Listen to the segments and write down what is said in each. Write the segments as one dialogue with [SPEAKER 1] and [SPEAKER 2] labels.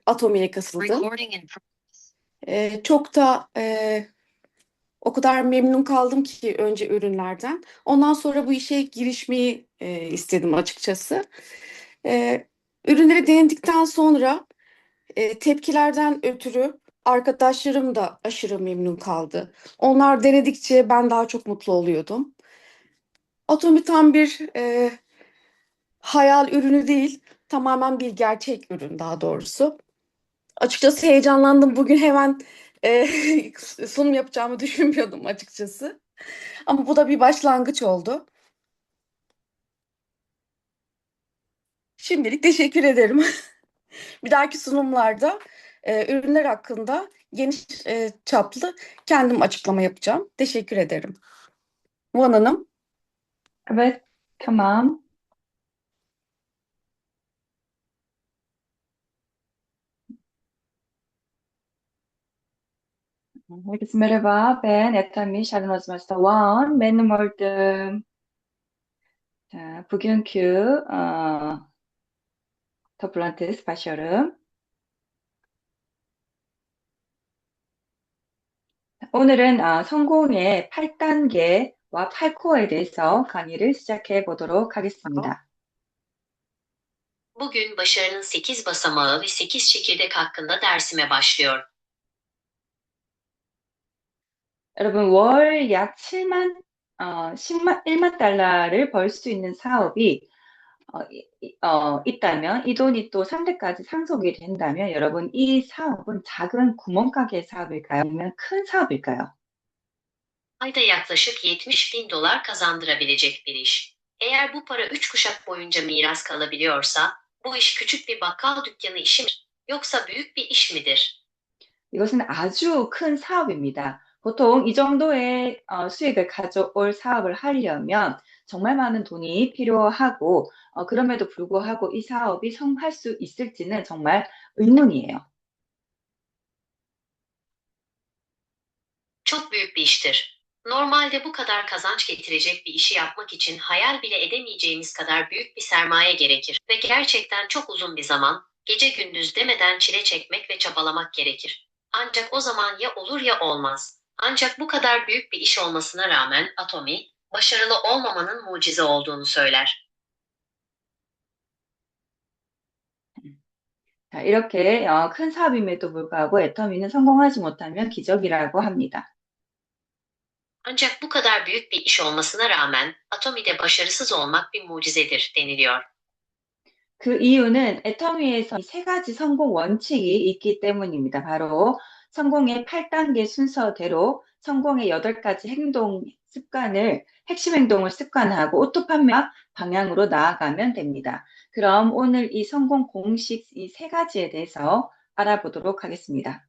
[SPEAKER 1] Atomi'ye katıldım. Çok da o kadar memnun kaldım ki önce ürünlerden. Ondan sonra bu işe girişmeyi istedim açıkçası. E, Ürünleri denedikten sonra tepkilerden ötürü arkadaşlarım da aşırı memnun kaldı. Onlar denedikçe ben daha çok mutlu oluyordum. Atomi tam bir hayal ürünü değil, tamamen bir gerçek ürün daha doğrusu. Açıkçası heyecanlandım. Bugün hemen sunum yapacağımı düşünmüyordum açıkçası. Ama bu da bir başlangıç oldu. Şimdilik teşekkür ederim. Bir dahaki sunumlarda ürünler hakkında geniş çaplı kendim açıklama yapacağım. Teşekkür ederim. Van Hanım.
[SPEAKER 2] Evet, tamam. Herkese merhaba. Ben 에타미 샤르노즈마스터 원 맨월드. 자, bugünkü toplantısı başlıyorum. 오늘은 성공의 8단계와 8코어에 대해서 강의를 시작해 보도록 하겠습니다.
[SPEAKER 3] Bugün başarının 8 basamağı ve 8 çekirdek hakkında dersime başlıyor.
[SPEAKER 2] 여러분, 월 약 1만 달러를 벌 수 있는 사업이 있다면, 이 돈이 또 3대까지 상속이 된다면, 여러분, 이 사업은 작은 구멍가게 사업일까요? 아니면 큰 사업일까요?
[SPEAKER 3] Ayda yaklaşık 70 bin dolar kazandırabilecek bir iş. Eğer bu para 3 kuşak boyunca miras kalabiliyorsa, bu iş küçük bir bakkal dükkanı işi mi, yoksa büyük bir iş midir?
[SPEAKER 2] 이것은 아주 큰 사업입니다. 보통 이 정도의 수익을 가져올 사업을 하려면 정말 많은 돈이 필요하고, 그럼에도 불구하고 이 사업이 성공할 수 있을지는 정말 의문이에요.
[SPEAKER 3] Çok büyük bir iştir. Normalde bu kadar kazanç getirecek bir işi yapmak için hayal bile edemeyeceğimiz kadar büyük bir sermaye gerekir ve gerçekten çok uzun bir zaman, gece gündüz demeden çile çekmek ve çabalamak gerekir. Ancak o zaman ya olur ya olmaz. Ancak bu kadar büyük bir iş olmasına rağmen Atomi, başarılı olmamanın mucize olduğunu söyler.
[SPEAKER 2] 자, 이렇게 큰 사업임에도 불구하고 애터미는 성공하지 못하면 기적이라고 합니다.
[SPEAKER 3] Ancak bu kadar büyük bir iş olmasına rağmen Atomi'de başarısız olmak bir mucizedir deniliyor.
[SPEAKER 2] 그 이유는 애터미에서 세 가지 성공 원칙이 있기 때문입니다. 바로 성공의 8단계 순서대로 성공의 8가지 행동 습관을, 핵심 행동을 습관하고 오토 판매 방향으로 나아가면 됩니다. 그럼 오늘 이 성공 공식 이 세 가지에 대해서 알아보도록 하겠습니다.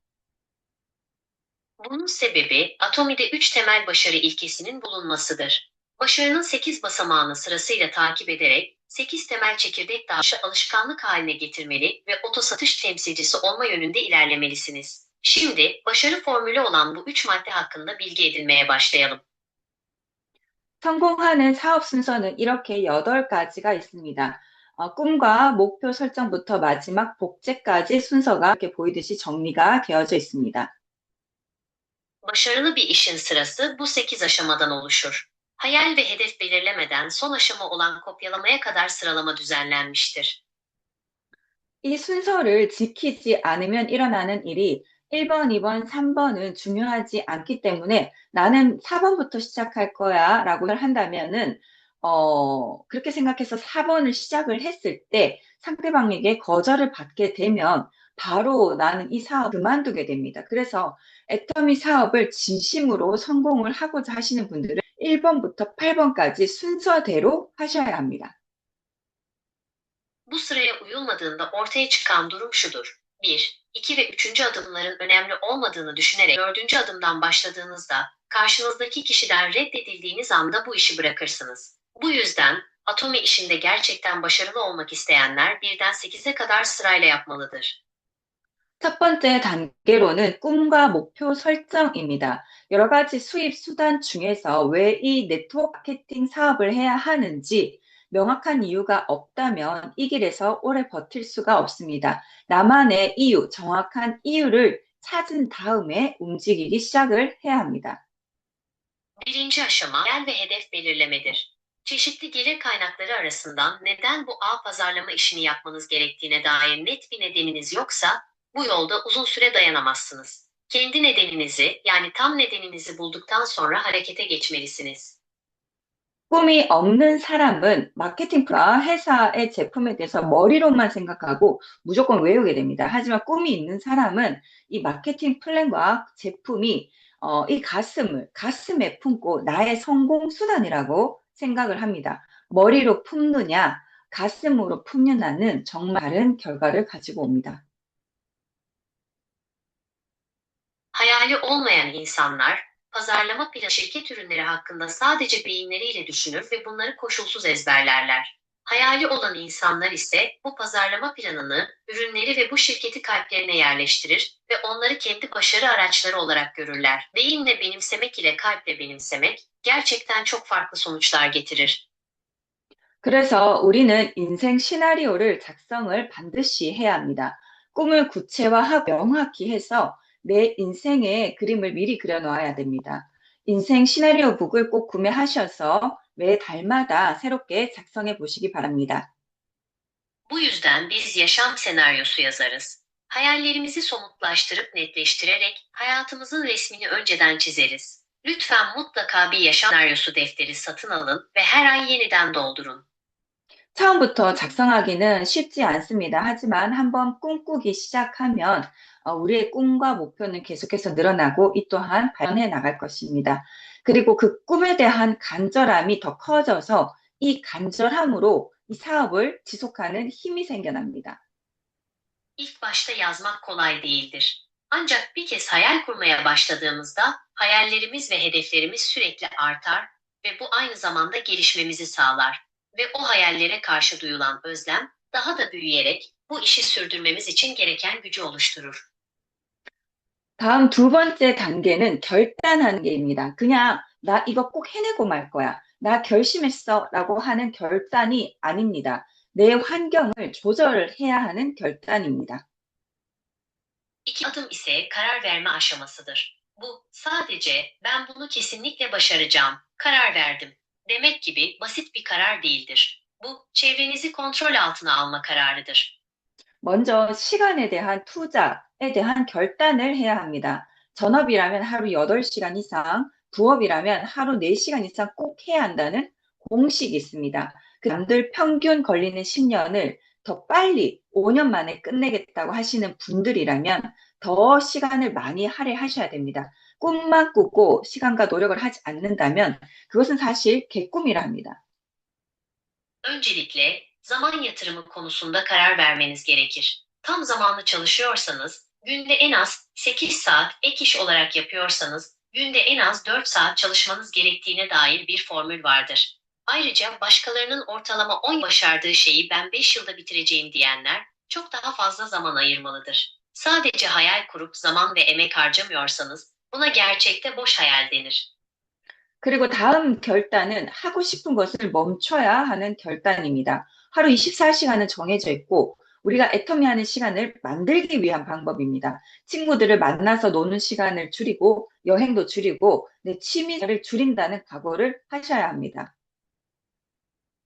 [SPEAKER 3] Bunun sebebi Atomi'de 3 temel başarı ilkesinin bulunmasıdır. Başarının 8 basamağını sırasıyla takip ederek 8 temel çekirdek taşı alışkanlık haline getirmeli ve otosatış temsilcisi olma yönünde ilerlemelisiniz. Şimdi başarı formülü olan bu 3 madde hakkında bilgi edinmeye başlayalım.
[SPEAKER 2] 성공하는 사업 순서는 이렇게 8가지가 있습니다. 꿈과 목표 설정부터 마지막 복제까지 순서가 이렇게 보이듯이 정리가 되어져 있습니다.
[SPEAKER 3] Başarılı bir işin sırası bu 8 aşamadan oluşur. Hayal ve hedef belirlemeden son aşama olan kopyalamaya kadar sıralama düzenlenmiştir.
[SPEAKER 2] 이 순서를 지키지 않으면 일어나는 일이 1번, 2번, 3번은 중요하지 않기 때문에 나는 4번부터 시작할 거야 라고 한다면은, 그렇게 생각해서 4번을 시작을 했을 때 상대방에게 거절을 받게 되면 바로 나는 이 사업 그만두게 됩니다. 그래서 애터미 사업을 진심으로 성공을 하고자 하시는 분들은 1번부터 8번까지 순서대로 하셔야 합니다.
[SPEAKER 3] Bu sıraya uyulmadığında ortaya çıkan durum şudur. 1, 2 ve 3. adımların önemli olmadığını düşünerek 4. adımdan başladığınızda karşınızdaki kişiden reddedildiğiniz anda bu işi bırakırsınız. Bu yüzden Atomi işinde gerçekten başarılı olmak isteyenler 1'den 8'e kadar sırayla yapmalıdır.
[SPEAKER 2] 첫 번째 단계로는 꿈과 목표 설정입니다. 여러 가지 수입 수단 중에서 왜 이 네트워크 마케팅 사업을 해야 하는지, 명확한 이유가 없다면 이 길에서 오래 버틸 수가 없습니다. 나만의 이유, 정확한 이유를 찾은 daum에 움직이기 시작을 해야 합니다.
[SPEAKER 3] Birinci aşama gel ve hedef belirlemedir. Çeşitli gelir kaynakları arasından neden bu ağ pazarlama işini yapmanız gerektiğine dair net bir nedeniniz yoksa bu yolda uzun süre dayanamazsınız. Kendi nedeninizi yani tam nedeninizi bulduktan sonra harekete geçmelisiniz.
[SPEAKER 2] 꿈이 없는 사람은 마케팅 플랜과 회사의 제품에 대해서 머리로만 생각하고 무조건 외우게 됩니다. 하지만 꿈이 있는 사람은 이 마케팅 플랜과 제품이 이 가슴에 품고 나의 성공 수단이라고 생각을 합니다. 머리로 품느냐, 가슴으로 품느냐는 정말 다른 결과를 가지고 옵니다.
[SPEAKER 3] Hayali olmayan insanlar, pazarlama planı şirket ürünleri hakkında sadece beyinleriyle düşünür ve bunları koşulsuz ezberlerler. Hayali olan insanlar ise bu pazarlama planını, ürünleri ve bu şirketi kalplerine yerleştirir ve onları kendi başarı araçları olarak görürler. Beyinle benimsemek ile kalple benimsemek gerçekten çok farklı sonuçlar getirir.
[SPEAKER 2] 그래서 우리는 인생 시나리오를 작성을 반드시 해야 합니다. 꿈을 구체화하고 명확히 해서 내 인생의 그림을 미리 그려놓아야 됩니다. 인생 시나리오 북을 꼭 구매하셔서 매 달마다 새롭게 작성해 보시기 바랍니다.
[SPEAKER 3] Bu yüzden biz yaşam senaryosu yazarız. Hayallerimizi somutlaştırıp netleştirerek hayatımızın resmini önceden çizeriz. Lütfen mutlaka bir yaşam senaryosu defteri satın alın ve her ay yeniden doldurun.
[SPEAKER 2] 처음부터 작성하기는 쉽지 않습니다. 하지만 한번 꿈꾸기 시작하면 우리의 꿈과 목표는 계속해서 늘어나고 이 또한 발전해 나갈 것입니다. 그리고 그 꿈에 대한 간절함이 더 커져서 이 간절함으로 이 사업을 지속하는 힘이 생겨납니다.
[SPEAKER 3] İlk başta yazmak kolay değildir. Ancak bir kez hayal kurmaya başladığımızda hayallerimiz ve hedeflerimiz sürekli artar ve bu aynı zamanda gelişmemizi sağlar. Ve o hayallere karşı duyulan özlem daha da büyüyerek bu işi sürdürmemiz için gereken gücü oluşturur.
[SPEAKER 2] 다음 두 번째 단계는 결단하는 게입니다. 그냥 나 이거 꼭 해내고 말 거야. 나 결심했어 라고 하는 결단이 아닙니다. 내 환경을 조절을 해야 하는 결단입니다.
[SPEAKER 3] İki adım ise karar verme aşamasıdır. Bu sadece ben bunu kesinlikle başaracağım, karar verdim demek gibi basit bir karar değildir. Bu çevrenizi kontrol altına alma kararıdır.
[SPEAKER 2] 먼저 시간에 대한 투자에 대한 결단을 해야 합니다. 전업이라면 하루 8시간 이상, 부업이라면 하루 4시간 이상 꼭 해야 한다는 공식이 있습니다. 남들 평균 걸리는 10년을 더 빨리 5년 만에 끝내겠다고 하시는 분들이라면 더 시간을 많이 할애하셔야 됩니다. 꿈만 꾸고 시간과 노력을 하지 않는다면 그것은 사실 개꿈이라 합니다.
[SPEAKER 3] Öncelikle zaman yatırımı konusunda karar vermeniz gerekir. Tam zamanlı çalışıyorsanız, günde en az 8 saat ek iş olarak yapıyorsanız, günde en az 4 saat çalışmanız gerektiğine dair bir formül vardır. Ayrıca başkalarının ortalama 10 başardığı şeyi ben 5 yılda bitireceğim diyenler çok daha fazla zaman ayırmalıdır. Sadece hayal kurup zaman ve emek harcamıyorsanız buna gerçekte boş hayal denir.
[SPEAKER 2] 그리고 다음 결단은 하고 싶은 것을 멈춰야 하는 결단입니다. 하루 24시간은 정해져 있고 우리가 애터미하는 시간을 만들기 위한 방법입니다. 친구들을 만나서 노는 시간을 줄이고 여행도 줄이고 내 취미를 줄인다는 각오를 하셔야 합니다.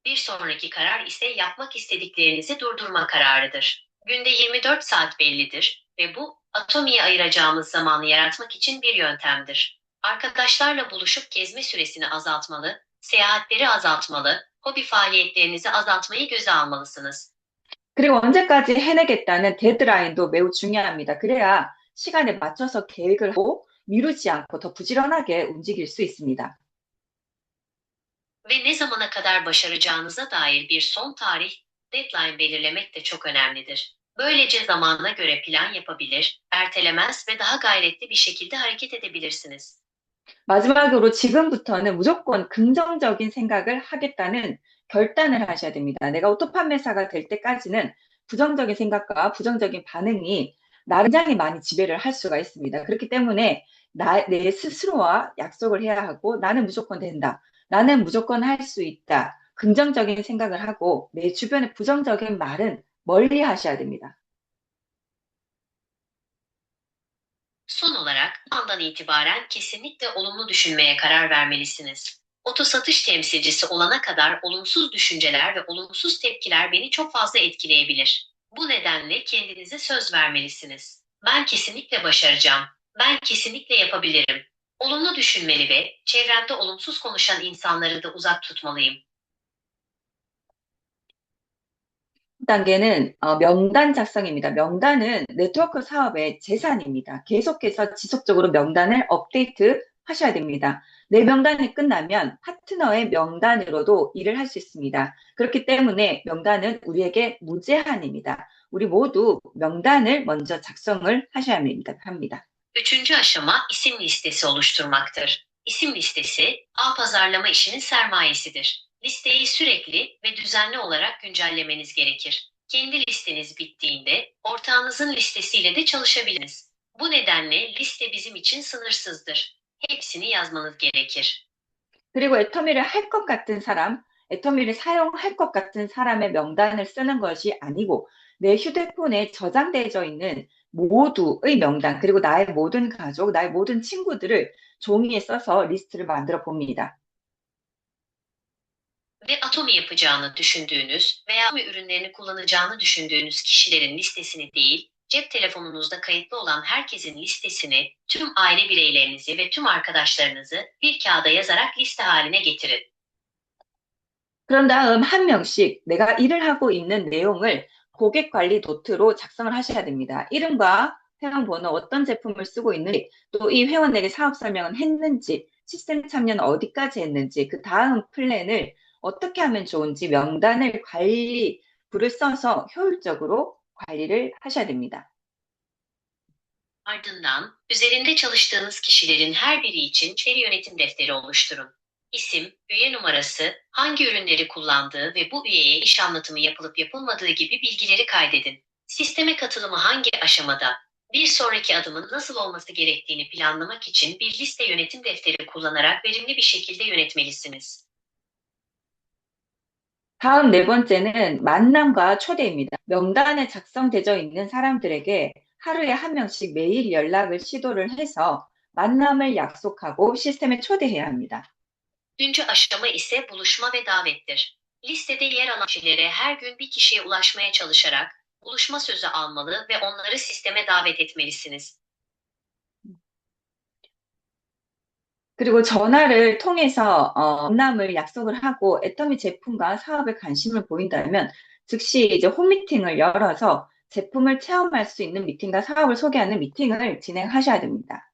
[SPEAKER 3] Bir sonraki karar ise yapmak istediklerinizi durdurma kararıdır. Günde 24 saat bellidir ve bu atomiye ayıracağımız zamanı yaratmak için bir yöntemdir. Arkadaşlarla buluşup gezme süresini azaltmalı, seyahatleri azaltmalı, hobi faaliyetlerinizi azaltmayı göze almalısınız.
[SPEAKER 2] 그리고 언제까지 해내겠다는 데드라인도 매우 중요합니다. 그래야 시간에 맞춰서 계획을 하고 미루지 않고 더 부지런하게 움직일 수 있습니다.
[SPEAKER 3] Ve ne zamana kadar başaracağınıza dair bir son tarih, deadline belirlemek de çok önemlidir. Böylece zamana göre plan yapabilir, ertelemez ve daha gayretli bir şekilde hareket edebilirsiniz.
[SPEAKER 2] 마지막으로 지금부터는 무조건 긍정적인 생각을 하겠다는 결단을 하셔야 됩니다. 내가 오토 판매사가 될 때까지는 부정적인 생각과 부정적인 반응이 나를 굉장히 많이 지배를 할 수가 있습니다. 그렇기 때문에 내 스스로와 약속을 해야 하고 나는 무조건 된다. 나는 무조건 할 수 있다. 긍정적인 생각을 하고 내 주변의 부정적인 말은 멀리 하셔야 됩니다.
[SPEAKER 3] Son olarak andan itibaren kesinlikle olumlu düşünmeye karar vermelisiniz. Otosatış temsilcisi olana kadar olumsuz düşünceler ve olumsuz tepkiler beni çok fazla etkileyebilir. Bu nedenle kendinize söz vermelisiniz. Ben kesinlikle başaracağım. Ben kesinlikle yapabilirim. Olumlu düşünmeli ve çevremde olumsuz konuşan insanları da uzak tutmalıyım.
[SPEAKER 2] 단계는 명단 작성입니다. 명단은 네트워크 사업의 재산입니다. 계속해서 지속적으로 명단을 업데이트 하셔야 됩니다. 내 명단이 끝나면 파트너의 명단으로도 일을 할 수 있습니다. 그렇기 때문에 명단은 우리에게 무제한입니다. 우리 모두 명단을 먼저 작성을 하셔야 합니다.
[SPEAKER 3] Üçüncü aşama isim listesi oluşturmaktır. İsim listesi, ağ pazarlama işinin sermayesidir. Listeyi sürekli ve düzenli olarak güncellemeniz gerekir. Kendi listeniz bittiğinde ortağınızın listesiyle de çalışabilirsiniz. Bu nedenle liste bizim için sınırsızdır. Hepsini yazmanız gerekir.
[SPEAKER 2] 그리고 애터미를 할 것 같은 사람, 애터미를 사용할 것 같은 사람의 명단을 쓰는 것이 아니고 내 휴대폰에 저장되어 있는 모두의 명단, 그리고 나의 모든 가족, 나의 모든 친구들을 종이에 써서 리스트를 만들어 봅니다.
[SPEAKER 3] Ve Atomi yapacağını düşündüğünüz veya Atomi ürünlerini kullanacağını düşündüğünüz kişilerin listesini değil, cep telefonunuzda kayıtlı olan herkesin listesini, tüm aile bireylerinizi ve tüm arkadaşlarınızı bir kağıda yazarak liste haline getirin.
[SPEAKER 2] 그런 다음 한 명씩 내가 일을 하고 있는 내용을 고객 관리 노트로 작성을 하셔야 됩니다. 이름과 회원 번호, 어떤 제품을 쓰고 있는지, 또 이 회원에게 사업 설명은 했는지, 시스템 참여는 어디까지 했는지, 그 다음 플랜을 어떻게 하면 좋은지 명단을 부를 써서 효율적으로 관리를 하셔야 됩니다.
[SPEAKER 3] Ardından, üzerinde çalıştığınız kişilerin her biri için veri yönetim defteri oluşturun. İsim, üye numarası, hangi ürünleri kullandığı ve bu üyeye iş anlatımı yapılıp yapılmadığı gibi bilgileri kaydedin. Sisteme katılımı hangi aşamada, bir sonraki adımın nasıl olması gerektiğini planlamak için bir liste yönetim defteri kullanarak verimli bir şekilde yönetmelisiniz.
[SPEAKER 2] 다음 네 번째는 만남과 초대입니다. 명단에 작성되어 있는 사람들에게 하루에 한 명씩 매일 연락을 시도를 해서 만남을 약속하고 시스템에 초대해야 합니다.
[SPEAKER 3] Üçüncü aşama ise buluşma ve davettir. Listede yer alan kişilere her gün bir kişiye ulaşmaya çalışarak buluşma sözü almalı ve onları sisteme davet etmelisiniz.
[SPEAKER 2] 그리고 전화를 통해서 만남을 약속을 하고 애터미 제품과 사업에 관심을 보인다면 즉시 이제 홈미팅을 열어서 제품을 체험할 수 있는 미팅과 사업을 소개하는 미팅을 진행하셔야 됩니다.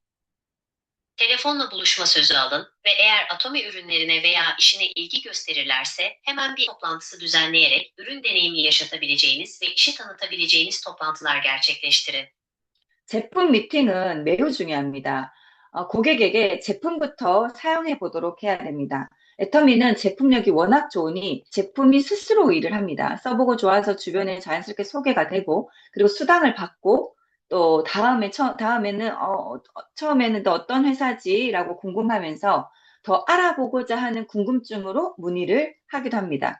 [SPEAKER 3] Telefonla buluşma sözü alın ve eğer Atomi ürünlerine veya işine ilgi gösterirlerse hemen bir toplantısı düzenleyerek ürün deneyimi yaşatabileceğiniz ve işi tanıtabileceğiniz toplantılar gerçekleştirin.
[SPEAKER 2] 제품 미팅은 매우 중요합니다. 고객에게 제품부터 사용해 보도록 해야 됩니다. 애터미는 제품력이 워낙 좋으니 제품이 스스로 일을 합니다. 써보고 좋아서 주변에 자연스럽게 소개가 되고, 그리고 수당을 받고, 또 다음에는 처음에는 또 어떤 회사지라고 궁금하면서 더 알아보고자 하는 궁금증으로 문의를 하기도 합니다.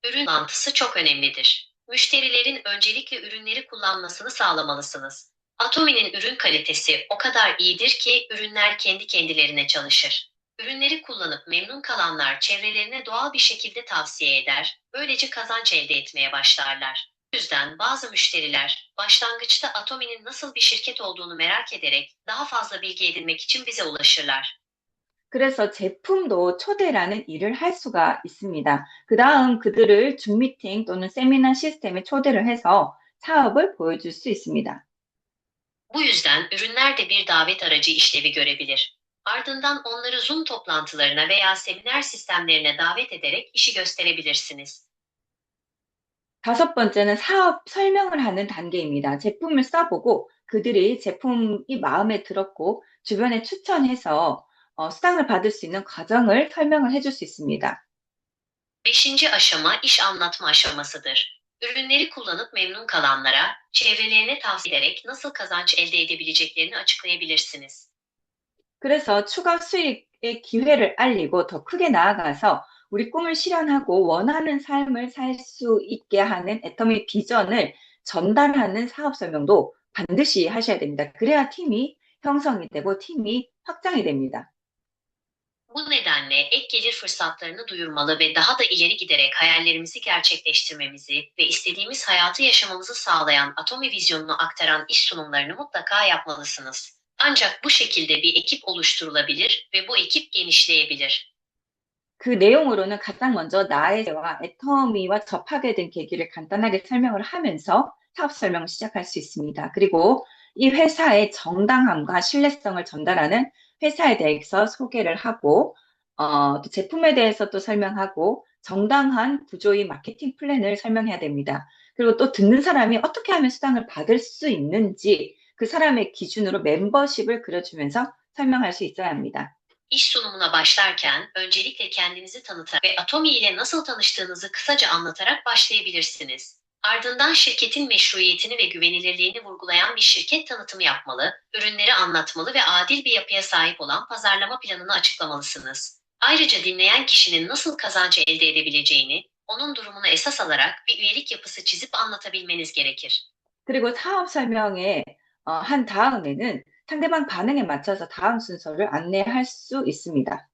[SPEAKER 3] Ürün toplantısı çok önemlidir. Müşterilerin öncelikle ürünleri kullanmasını sağlamalısınız. Atomi'nin ürün kalitesi o kadar iyidir ki ürünler kendi kendilerine çalışır. Ürünleri kullanıp memnun kalanlar çevrelerine doğal bir şekilde tavsiye eder, böylece kazanç elde etmeye başlarlar. Bu yüzden bazı müşteriler başlangıçta Atomi'nin nasıl bir şirket olduğunu merak ederek daha fazla bilgi edinmek için bize ulaşırlar.
[SPEAKER 2] 그래서 제품도 초대라는 일을 할 수가 있습니다. 그 다음 그들을 줌 미팅 또는 세미나 시스템에 초대를 해서 사업을 보여줄 수 있습니다.
[SPEAKER 3] Bu yüzden ürünler de bir davet aracı işlevi görebilir. Ardından onları Zoom toplantılarına veya seminer sistemlerine davet ederek işi gösterebilirsiniz.
[SPEAKER 2] 다섯 번째는 사업 설명을 하는 단계입니다. 제품을 써보고 그들이 제품이 마음에 들었고 주변에 추천해서 수당을 받을 수 있는 과정을 설명을 해줄 수 있습니다.
[SPEAKER 3] Beşinci aşama iş anlatma aşamasıdır. Ürünleri kullanıp memnun kalanlara, çevrelerine tavsiye ederek nasıl kazanç elde edebileceklerini açıklayabilirsiniz.
[SPEAKER 2] 그래서 추가 수익 기회를 알리고 더 크게 나아가서 우리 꿈을 실현하고 원하는 삶을 살 수 있게 하는 애터미 비전을 전달하는 사업 설명도 반드시 하셔야 됩니다. 그래야 팀이 형성이 되고 팀이 확장이 됩니다.
[SPEAKER 3] Bu nedenle ek gelir fırsatlarını duyurmalı ve daha da ileri giderek hayallerimizi gerçekleştirmemizi ve istediğimiz hayatı yaşamamızı sağlayan Atomi vizyonunu aktaran iş sunumlarını mutlaka yapmalısınız. Ancak bu şekilde bir ekip oluşturulabilir ve bu ekip genişleyebilir.
[SPEAKER 2] 그 내용으로는 가장 먼저 나의 와 애터미와 접하게 된 계기를 간단하게 설명을 하면서 사업 설명을 시작할 수 있습니다. 그리고 이 회사의 정당함과 신뢰성을 전달하는 회사에 대해서 소개를 하고, 또 제품에 대해서 또 설명하고, 정당한 구조의 마케팅 플랜을 설명해야 됩니다. 그리고 또 듣는 사람이 어떻게 하면 수당을 받을 수 있는지 그 사람의 기준으로 멤버십을 그려주면서 설명할 수 있어야 합니다.
[SPEAKER 3] İş sunumuna başlarken öncelikle kendinizi tanıtarak ve Atomi ile nasıl tanıştığınızı kısaca anlatarak başlayabilirsiniz. Ardından şirketin meşruiyetini ve güvenilirliğini vurgulayan bir şirket tanıtımı yapmalı, ürünleri anlatmalı ve adil bir yapıya sahip olan pazarlama planını açıklamalısınız. Ayrıca dinleyen kişinin nasıl kazanç elde edebileceğini, onun durumunu esas alarak bir üyelik yapısı çizip anlatabilmeniz gerekir.
[SPEAKER 2] 그리고 사업 설명에 한 다음에는 상대방 반응에 맞춰서 다음 순서를 안내할 수 있습니다.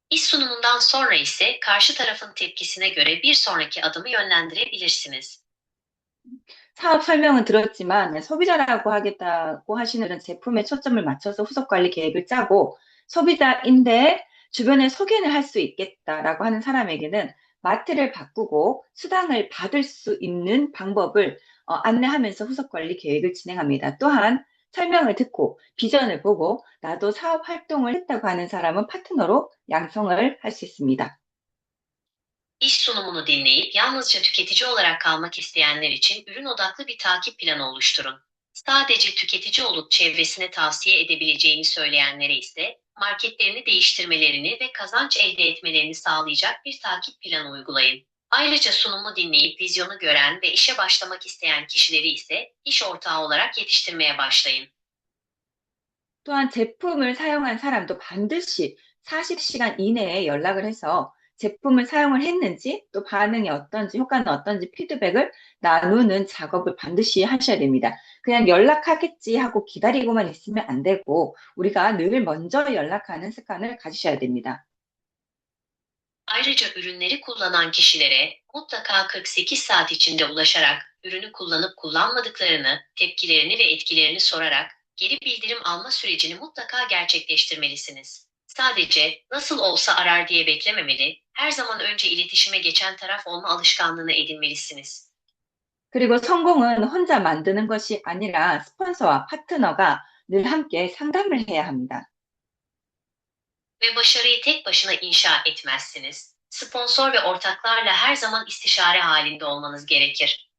[SPEAKER 3] İş sunumundan sonra ise karşı tarafın tepkisine göre bir sonraki adımı yönlendirebilirsiniz.
[SPEAKER 2] 사업 설명은 들었지만 소비자라고 하겠다고 하시는 분은 제품에 초점을 맞춰서 후속 관리 계획을 짜고, 소비자인데 주변에 소개는 할 수 있겠다라고 하는 사람에게는 마트를 바꾸고 수당을 받을 수 있는 방법을 안내하면서 후속 관리 계획을 진행합니다. 또한 설명을 듣고 비전을 보고 나도 사업 활동을 했다고 하는 사람은 파트너로 양성을 할 수 있습니다.
[SPEAKER 3] İş sunumunu dinleyip yalnızca tüketici olarak kalmak isteyenler için ürün odaklı bir takip planı oluşturun. Sadece tüketici olup çevresine tavsiye edebileceğini söyleyenlere ise marketlerini değiştirmelerini ve kazanç elde etmelerini sağlayacak bir takip planı uygulayın. Ayrıca sunumu dinleyip vizyonu gören ve işe başlamak isteyen kişileri ise iş ortağı olarak yetiştirmeye başlayın.
[SPEAKER 2] 또한 제품을 사용한 사람도 반드시 40시간 이내에 연락을 해서 제품을 사용을 했는지 또 반응이 어떤지 효과는 어떤지 피드백을 나누는 작업을 반드시 하셔야 됩니다. 그냥 연락하겠지 하고 기다리고만 있으면 안 되고 우리가 늘 먼저 연락하는 습관을 가지셔야 됩니다.
[SPEAKER 3] Ayrıca ürünleri kullanan kişilere mutlaka 48 saat içinde ulaşarak ürünü kullanıp kullanmadıklarını, tepkilerini ve etkilerini sorarak geri bildirim alma sürecini mutlaka gerçekleştirmelisiniz. Sadece nasıl olsa arar diye beklememeli, her zaman önce iletişime geçen taraf olma alışkanlığını edinmelisiniz.
[SPEAKER 2] 그리고 성공은 혼자 만드는 것이 아니라 스폰서와 파트너가 늘 함께 상담을 해야 합니다.
[SPEAKER 3] Ve başarıyı tek başına inşa etmezsiniz. Sponsor ve ortaklarla her zaman istişare halinde olmanız gerekir.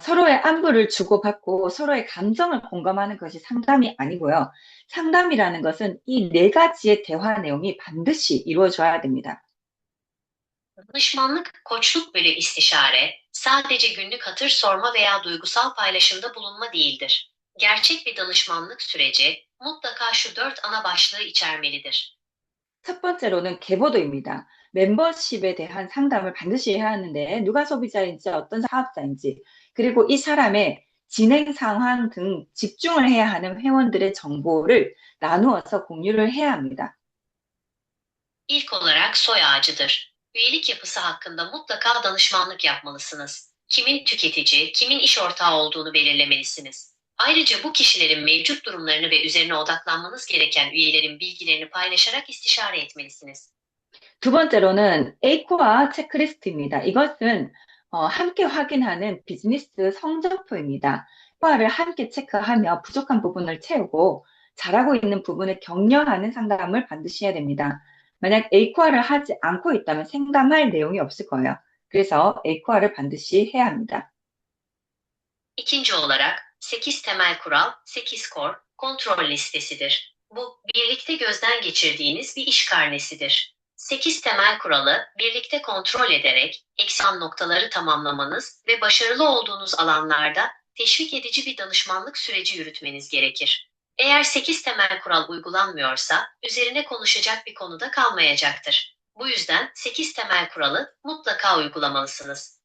[SPEAKER 2] 서로의 안부를 주고받고 서로의 감정을 공감하는 것이 상담이 아니고요. 상담이라는 것은 이 네 가지의 대화 내용이 반드시 이루어져야 됩니다.
[SPEAKER 3] Danışmanlık, koçluk bölü istişare, sadece günlük hatır sorma veya duygusal paylaşımda bulunma değildir. Gerçek bir danışmanlık süreci mutlaka şu 4 ana başlığı içermelidir.
[SPEAKER 2] 첫 번째로는 계보도입니다. 멤버십에 대한 상담을 반드시 해야 하는데 누가 소비자인지 어떤 사업자인지 그리고 이 사람의 진행 상황 등 집중을 해야 하는 회원들의 정보를 나누어서 공유를 해야 합니다.
[SPEAKER 3] İlk olarak soy ağacıdır. Üyelik yapısı hakkında mutlaka danışmanlık yapmalısınız. Kimin tüketici, kimin iş ortağı olduğunu belirlemelisiniz. Ayrıca bu kişilerin mevcut durumlarını ve üzerine odaklanmanız gereken üyelerin bilgilerini paylaşarak istişare etmelisiniz.
[SPEAKER 2] 두 번째로는 A코어 체크리스트입니다. 이것은 함께 확인하는 비즈니스 성적표입니다. A코어를 함께 체크하며 부족한 부분을 채우고 잘하고 있는 부분을 격려하는 상담을 반드시 해야 됩니다. 만약 A코어를 하지 않고 있다면 상담할 내용이 없을 거예요. 그래서 A코어를 반드시 해야 합니다.
[SPEAKER 3] İkinci olarak 8 temel kural, 8 core, kontrol listesidir. Bu, birlikte gözden geçirdiğiniz bir iş karnesidir. 8 temel kuralı birlikte kontrol ederek eksen noktaları tamamlamanız ve başarılı olduğunuz alanlarda teşvik edici bir danışmanlık süreci yürütmeniz gerekir. Eğer 8 temel kural uygulanmıyorsa, üzerine konuşacak bir konuda kalmayacaktır. Bu yüzden 8 temel kuralı mutlaka uygulamalısınız.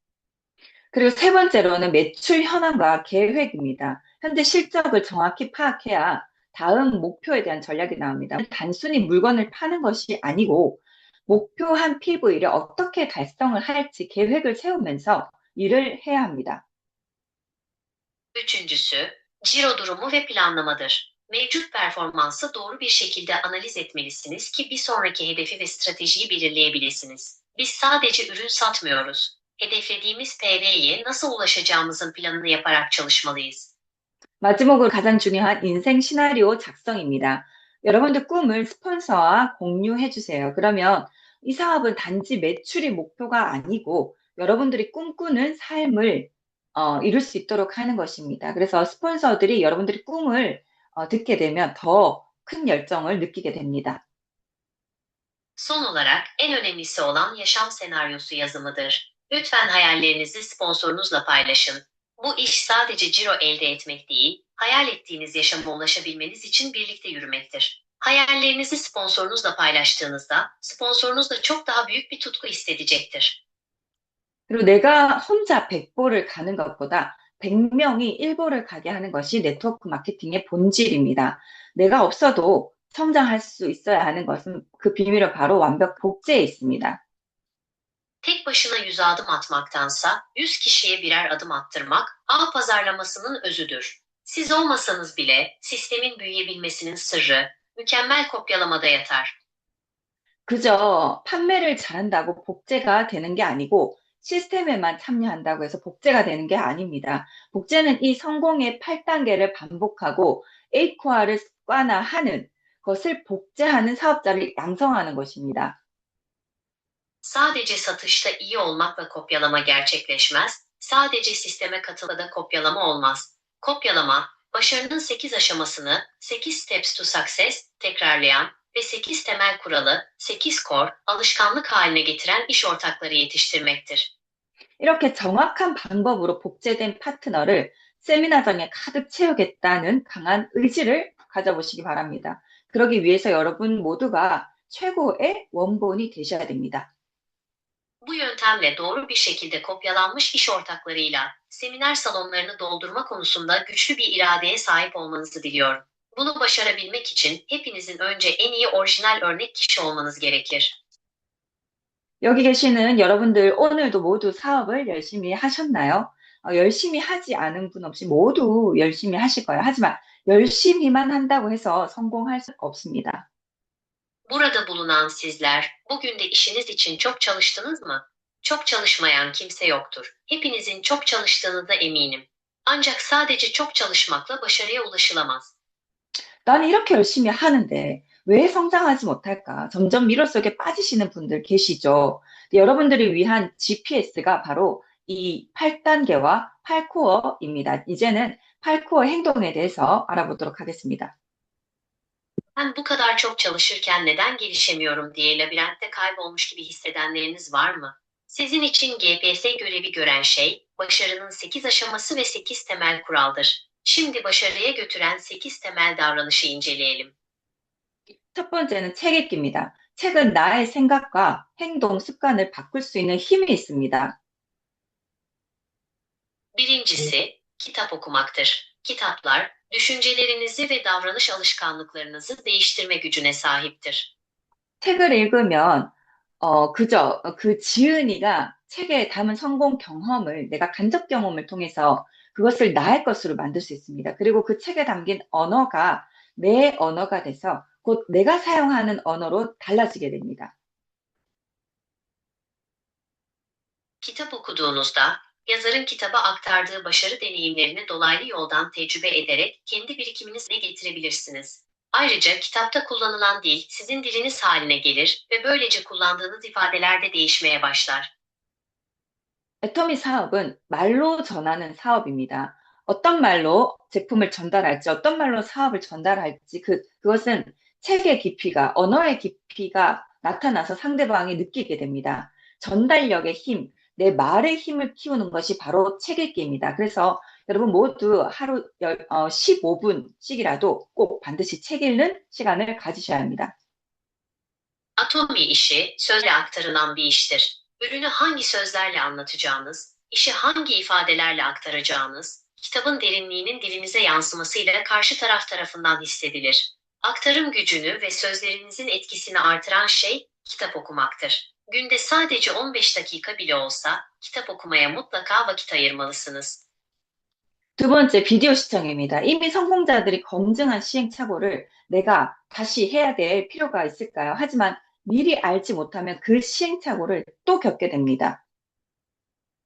[SPEAKER 2] 그리고 세 번째로는 매출 현황과 계획입니다. 현재 실적을 정확히 파악해야 다음 목표에 대한 전략이 나옵니다. 단순히 물건을 파는 것이 아니고 목표한 PV를 어떻게 달성을 할지 계획을 세우면서 일을 해야 합니다.
[SPEAKER 3] Üçüncüsü, ciro durumu ve planlamadır. Mevcut performansı doğru bir şekilde analiz etmelisiniz ki bir sonraki hedefi ve stratejiyi belirleyebilirsiniz. Biz sadece ürün satmıyoruz. Hedeflediğimiz PV'ye nasıl ulaşacağımızın planını yaparak çalışmalıyız.
[SPEAKER 2] 마지막으로 가장 중요한 인생 시나리오 작성입니다. 여러분들 꿈을 스폰서와 공유해 주세요. 그러면 이 사업은 단지 매출이 목표가 아니고 여러분들이 꿈꾸는 삶을 이룰 수 있도록 하는 것입니다. 그래서 스폰서들이 여러분들의 꿈을 듣게 되면 더 큰 열정을 느끼게 됩니다.
[SPEAKER 3] Son olarak en önemlisi olan yaşam senaryosu yazımıdır. Lütfen hayallerinizi sponsorunuzla paylaşın. Bu iş sadece ciro elde etmek değil, hayal ettiğiniz yaşama ulaşabilmeniz için birlikte yürümektir. Hayallerinizi sponsorunuzla paylaştığınızda, sponsorunuz da çok daha büyük bir tutku hissedecektir.
[SPEAKER 2] 그리고 내가 혼자 100보를 가는 것보다 100명이 1보를 가게 하는 것이 네트워크 마케팅의 본질입니다. 내가 없어도 성장할 수 있어야 하는 것은 그 비밀은 바로 완벽 복제에 있습니다.
[SPEAKER 3] Tek başına 100 adım atmaktansa 100 kişiye birer adım attırmak ağ pazarlamasının özüdür. Siz olmasanız bile sistemin büyüyebilmesinin sırrı mükemmel kopyalamada yatar.
[SPEAKER 2] 그저 판매를 잘한다고 복제가 되는 게 아니고 시스템에만 참여한다고 해서 복제가 되는 게 아닙니다. 복제는 이 성공의 8단계를 반복하고 A코어를 습관화하는 것을 복제하는 사업자를 양성하는 것입니다.
[SPEAKER 3] Sadece satışta iyi olmakla kopyalama gerçekleşmez, sadece sisteme katılada kopyalama olmaz. Kopyalama, başarının 8 aşamasını, 8 steps to success, tekrarlayan ve 8 temel kuralı, 8 core, alışkanlık haline getiren iş ortakları yetiştirmektir.
[SPEAKER 2] 이렇게 정확한 방법으로 복제된 파트너를 세미나장에 가득 채우겠다는 강한 의지를 가져보시기 바랍니다. 그러기 위해서 여러분 모두가 최고의 원본이 되셔야 됩니다.
[SPEAKER 3] Bu yöntemle doğru bir şekilde kopyalanmış iş ortaklarıyla seminer salonlarını doldurma konusunda güçlü bir iradeye sahip olmanızı diliyorum. Bunu başarabilmek için hepinizin önce en iyi orijinal örnek kişi olmanız gerekir.
[SPEAKER 2] 여기 계시는 여러분들 오늘도 모두 사업을 열심히 하셨나요? 열심히 하지 않은 분 없이 모두 열심히 하실 거예요. 하지만 열심히만 한다고 해서 성공할 수 없습니다.
[SPEAKER 3] Burada bulunan sizler, bugün de işiniz için çok çalıştınız mı? Çok çalışmayan kimse yoktur. Hepinizin çok çalıştığınıza eminim. Ancak sadece çok çalışmakla başarıya ulaşılamaz.
[SPEAKER 2] 나는 이렇게 열심히 하는데 왜 성장하지 못할까? 점점 미러 속에 빠지시는 분들 계시죠? 여러분들을 위한 GPS가 바로 이 8단계와 8코어입니다. 이제는 8코어 행동에 대해서 알아보도록 하겠습니다.
[SPEAKER 3] Ben bu kadar çok çalışırken neden gelişemiyorum diye labirentte kaybolmuş gibi hissedenleriniz var mı? Sizin için GPS görevi gören şey, başarının 8 aşaması ve 8 temel kuraldır. Şimdi başarıya götüren 8 temel davranışı inceleyelim.
[SPEAKER 2] 첫 번째는 책 읽기입니다. 책은 나의 생각과 행동 습관을 바꿀 수 있는 힘이 있습니다.
[SPEAKER 3] Birincisi, kitap okumaktır. Kitaplar, düşüncelerinizi ve davranış alışkanlıklarınızı değiştirme gücüne sahiptir.
[SPEAKER 2] 책을 읽으면 그저 그 지은이가 책에 담은 성공 경험을 내가 간접 경험을 통해서 그것을 나의 것으로 만들 수 있습니다. 그리고 그 책에 담긴 언어가 내 언어가 돼서 곧 내가 사용하는 언어로 달라지게 됩니다.
[SPEAKER 3] Kitap okuduğunuzda, yazarın kitaba aktardığı başarı deneyimlerini dolaylı yoldan tecrübe ederek kendi birikiminize getirebilirsiniz. Ayrıca kitapta kullanılan dil sizin diliniz haline gelir ve böylece kullandığınız ifadeler de değişmeye başlar.
[SPEAKER 2] 애터미 사업은 말로 전하는 사업입니다. 어떤 말로 제품을 전달할지, 어떤 말로 사업을 전달할지, 그것은 책의 깊이가, 언어의 깊이가 나타나서 상대방이 느끼게 됩니다. 전달력의 힘, 내 말의 힘을 키우는 것이 바로 책 읽기입니다. 그래서 여러분 모두 하루 15분씩이라도 꼭 반드시 책 읽는 시간을 가지셔야 합니다.
[SPEAKER 3] Atomi işi sözle aktarılan bir iştir. Ürünü hangi sözlerle anlatacağınız, işi hangi ifadelerle aktaracağınız, kitabın derinliğinin dilinize yansımasıyla karşı taraf tarafından hissedilir. Aktarım gücünü ve sözlerinizin etkisini artıran şey kitap okumaktır. Günde sadece 15 dakika bile olsa kitap okumaya mutlaka vakit ayırmalısınız.
[SPEAKER 2] 두 번째, 비디오 시청입니다. 이미 성공자들이 검증한 시행착오를 내가 다시 해야 될 필요가 있을까요? 하지만 미리 알지 못하면 그 시행착오를 또 겪게 됩니다.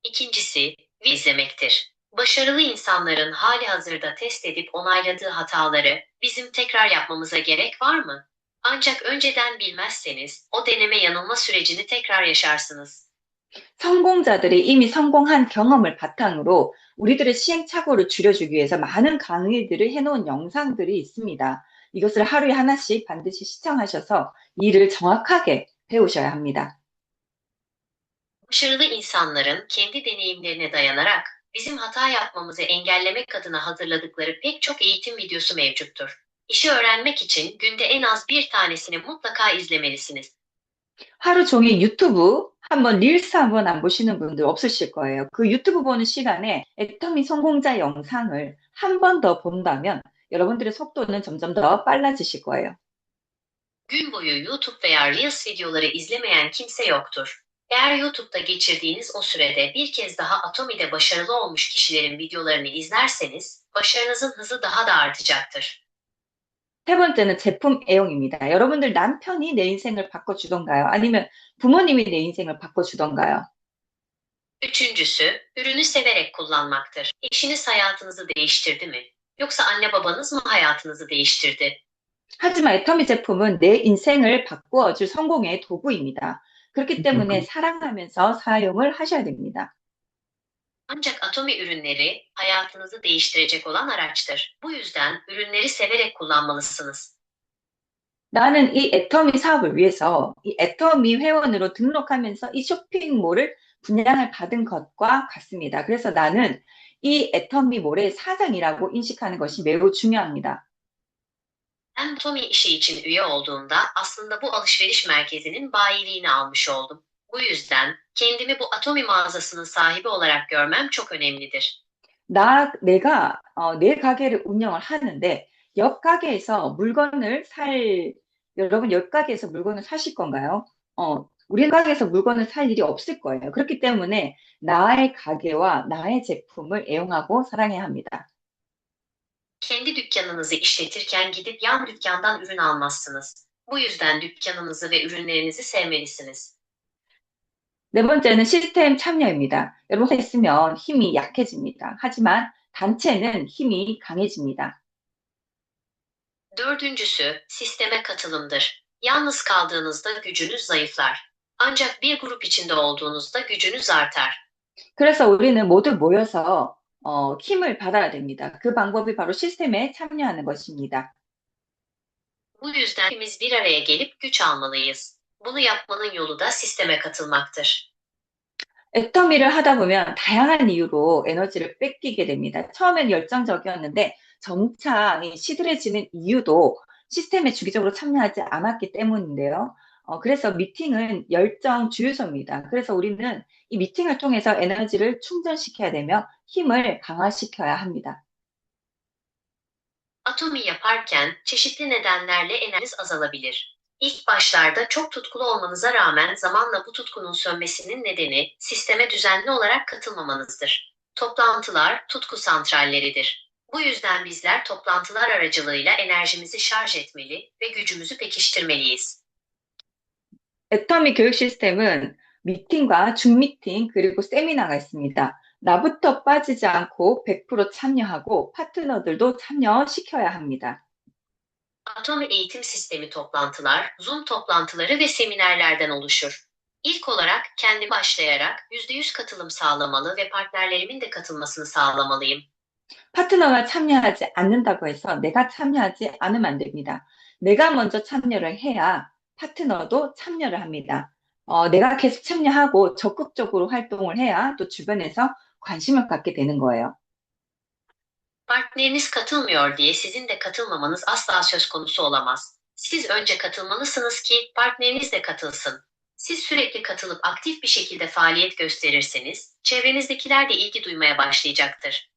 [SPEAKER 3] İkincisi, izlemektir. Başarılı insanların hali hazırda test edip onayladığı hataları bizim tekrar yapmamıza gerek var mı? Ancak önceden bilmezseniz o deneme yanılma sürecini tekrar yaşarsınız.
[SPEAKER 2] 성공자들이 이미 성공한 경험을 바탕으로 우리들의 시행착오를 줄여주기 위해서 많은 강의들을 해놓은 영상들이 있습니다. 이것을 하루에 하나씩 반드시 시청하셔서 이를 정확하게 배우셔야 합니다.
[SPEAKER 3] Başarılı insanların kendi deneyimlerine dayanarak bizim hata yapmamızı engellemek adına hazırladıkları pek çok eğitim videosu mevcuttur. İşi öğrenmek için günde en az bir tanesini mutlaka izlemelisiniz.
[SPEAKER 2] 하루 종일 유튜브 한번 릴스 한번 안 보시는 분들 없으실 거예요. 그 유튜브 보는 시간에 애터미 성공자 영상을 한 번 더 본다면 여러분들의 속도는 점점 더 빨라지실 거예요.
[SPEAKER 3] Gün boyu YouTube veya Reels videoları izlemeyen kimse yoktur. Eğer YouTube'da geçirdiğiniz o sürede bir kez daha Atomi'de başarılı olmuş kişilerin videolarını izlerseniz, başarınızın hızı daha da artacaktır.
[SPEAKER 2] 세 번째는 제품 애용입니다. 여러분들 남편이 내 인생을 바꿔주던가요? 아니면 부모님이 내 인생을 바꿔주던가요?
[SPEAKER 3] Üçüncüsü, ürünü severek kullanmaktır. Eşiniz hayatınızı değiştirdi mi? Yoksa anne babanız mı hayatınızı değiştirdi?
[SPEAKER 2] 하지만 애터미 제품은 내 인생을 바꾸어줄 성공의 도구입니다. 그렇기 때문에 사랑하면서 사용을 하셔야 됩니다.
[SPEAKER 3] Ancak Atomi ürünleri hayatınızı değiştirecek olan araçtır. Bu yüzden ürünleri severek kullanmalısınız.
[SPEAKER 2] 나는 이 애터미 사업을 위해서 이 애터미 회원으로 등록하면서 이 쇼핑몰을 분양을 받은 것과 같습니다. 그래서 나는 이 애터미몰의 사장이라고 인식하는 것이 매우 중요합니다.
[SPEAKER 3] Ben Atomi işi için üye olduğumda aslında bu alışveriş merkezinin bayiliğini almış oldum. Bu yüzden kendimi bu Atomi mağazasının sahibi olarak görmem çok önemlidir.
[SPEAKER 2] 내가 내 가게를 운영을 하는데 옆 가게에서 여러분 옆 가게에서 물건을 사실 건가요? 우리 가게에서 물건을 살 일이 없을 거예요. 그렇기 때문에 나의 가게와 나의 제품을 애용하고 사랑해야 합니다.
[SPEAKER 3] Kendi dükkanınızı işletirken gidip yan dükkandan ürün almazsınız. Bu yüzden dükkanınızı ve ürünlerinizi sevmelisiniz.
[SPEAKER 2] 네 번째는 시스템 참여입니다. 여러분 있으면 힘이 약해집니다. 하지만 단체는 힘이 강해집니다.
[SPEAKER 3] Dördüncüsü, sisteme katılımdır. Yalnız kaldığınızda gücünüz zayıflar. Ancak bir grup içinde olduğunuzda gücünüz artar.
[SPEAKER 2] 그래서 우리는 모두 모여서 힘을 받아야 됩니다. 그 방법이 바로 시스템에 참여하는 것입니다.
[SPEAKER 3] Bu yüzden hepimiz bir araya gelip güç almalıyız. Bunu yapmanın yolu da sisteme katılmaktır.
[SPEAKER 2] 애터미를 하다 보면 다양한 이유로 에너지를 뺏기게 됩니다. 처음엔 열정적이었는데 점차 시들해지는 이유도 시스템에 주기적으로 참여하지 않았기 때문인데요. 그래서 미팅은 열정 주유소입니다. 그래서 우리는 이 미팅을 통해서 에너지를 충전시켜야 되며 힘을 강화시켜야 합니다.
[SPEAKER 3] Atomi yaparken çeşitli nedenlerle enerjiniz azalabilir. İlk başlarda çok tutkulu olmanıza rağmen zamanla bu tutkunun sönmesinin nedeni sisteme düzenli olarak katılmamanızdır. Toplantılar tutku santralleridir. Bu yüzden bizler toplantılar aracılığıyla enerjimizi şarj etmeli ve gücümüzü pekiştirmeliyiz.
[SPEAKER 2] 애터미 교육 시스템은 미팅과 준미팅 그리고 세미나가 있습니다. 나부터 빠지지 않고 100% 참여하고 파트너들도 참여시켜야 합니다.
[SPEAKER 3] Atomi eğitim sistemi toplantılar, Zoom toplantıları ve seminerlerden oluşur. İlk olarak kendi başlayarak %100 katılım sağlamalı ve partnerlerimin de katılmasını sağlamalıyım.
[SPEAKER 2] 파트너가 참여하지 않는다고 해서 내가 참여하지 않으면 안 됩니다. 내가 먼저 참여를 해야 파트너도 참여를 합니다. 내가 계속 참여하고 적극적으로 활동을 해야 또 주변에서 관심을 갖게 되는 거예요.
[SPEAKER 3] Partneriniz katılmıyor diye sizin de katılmamanız asla söz konusu olamaz. Siz önce katılmalısınız ki partneriniz de katılsın. Siz sürekli katılıp aktif bir şekilde faaliyet gösterirseniz, çevrenizdekiler de ilgi duymaya başlayacaktır.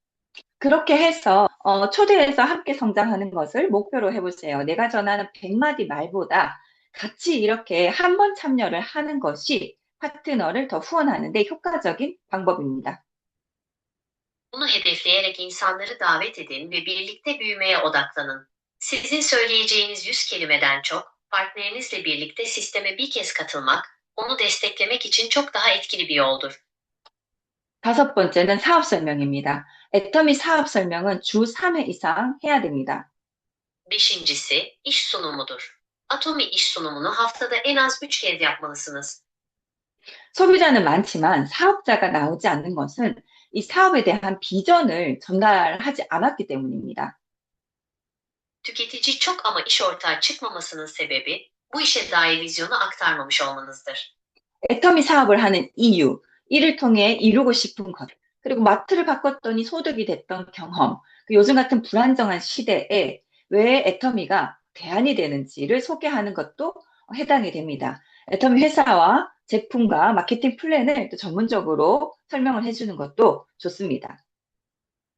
[SPEAKER 2] 그렇게 해서 초대해서 함께 성장하는 것을 목표로 해보세요. 내가 전하는 100마디 말보다 같이 이렇게 한 번 참여를 하는 것이 파트너를 더 후원하는 데 효과적인 방법입니다.
[SPEAKER 3] Bunu hedefleyerek insanları davet edin ve birlikte büyümeye odaklanın. Sizin söyleyeceğiniz 100 kelimeden çok, partnerinizle birlikte sisteme bir kez katılmak, onu desteklemek için çok daha etkili bir yoldur.
[SPEAKER 2] 다섯 번째는 사업 설명입니다. 애터미 사업 설명은 주 3회 이상 해야 됩니다.
[SPEAKER 3] Beşincisi, iş sunumudur. Atomi iş sunumunu haftada en az 3 kez yapmalısınız.
[SPEAKER 2] 소비자는 많지만 사업자가 나오지 않는 것은 이 사업에 대한 비전을 전달하지 않았기 때문입니다.
[SPEAKER 3] Tüketici çok ama iş ortağı çıkmamasının sebebi, bu işe dair vizyonu aktarmamış olmanızdır.
[SPEAKER 2] 애터미 사업을 하는 이유, 이를 통해 이루고 싶은 것, 그리고 마트를 바꿨더니 소득이 됐던 경험, 요즘 같은 불안정한 시대에 왜 애터미가 대안이 되는지를 소개하는 것도 해당이 됩니다. 애터미 회사와 제품과 마케팅 플랜을 또 전문적으로 설명을 해주는 것도 좋습니다.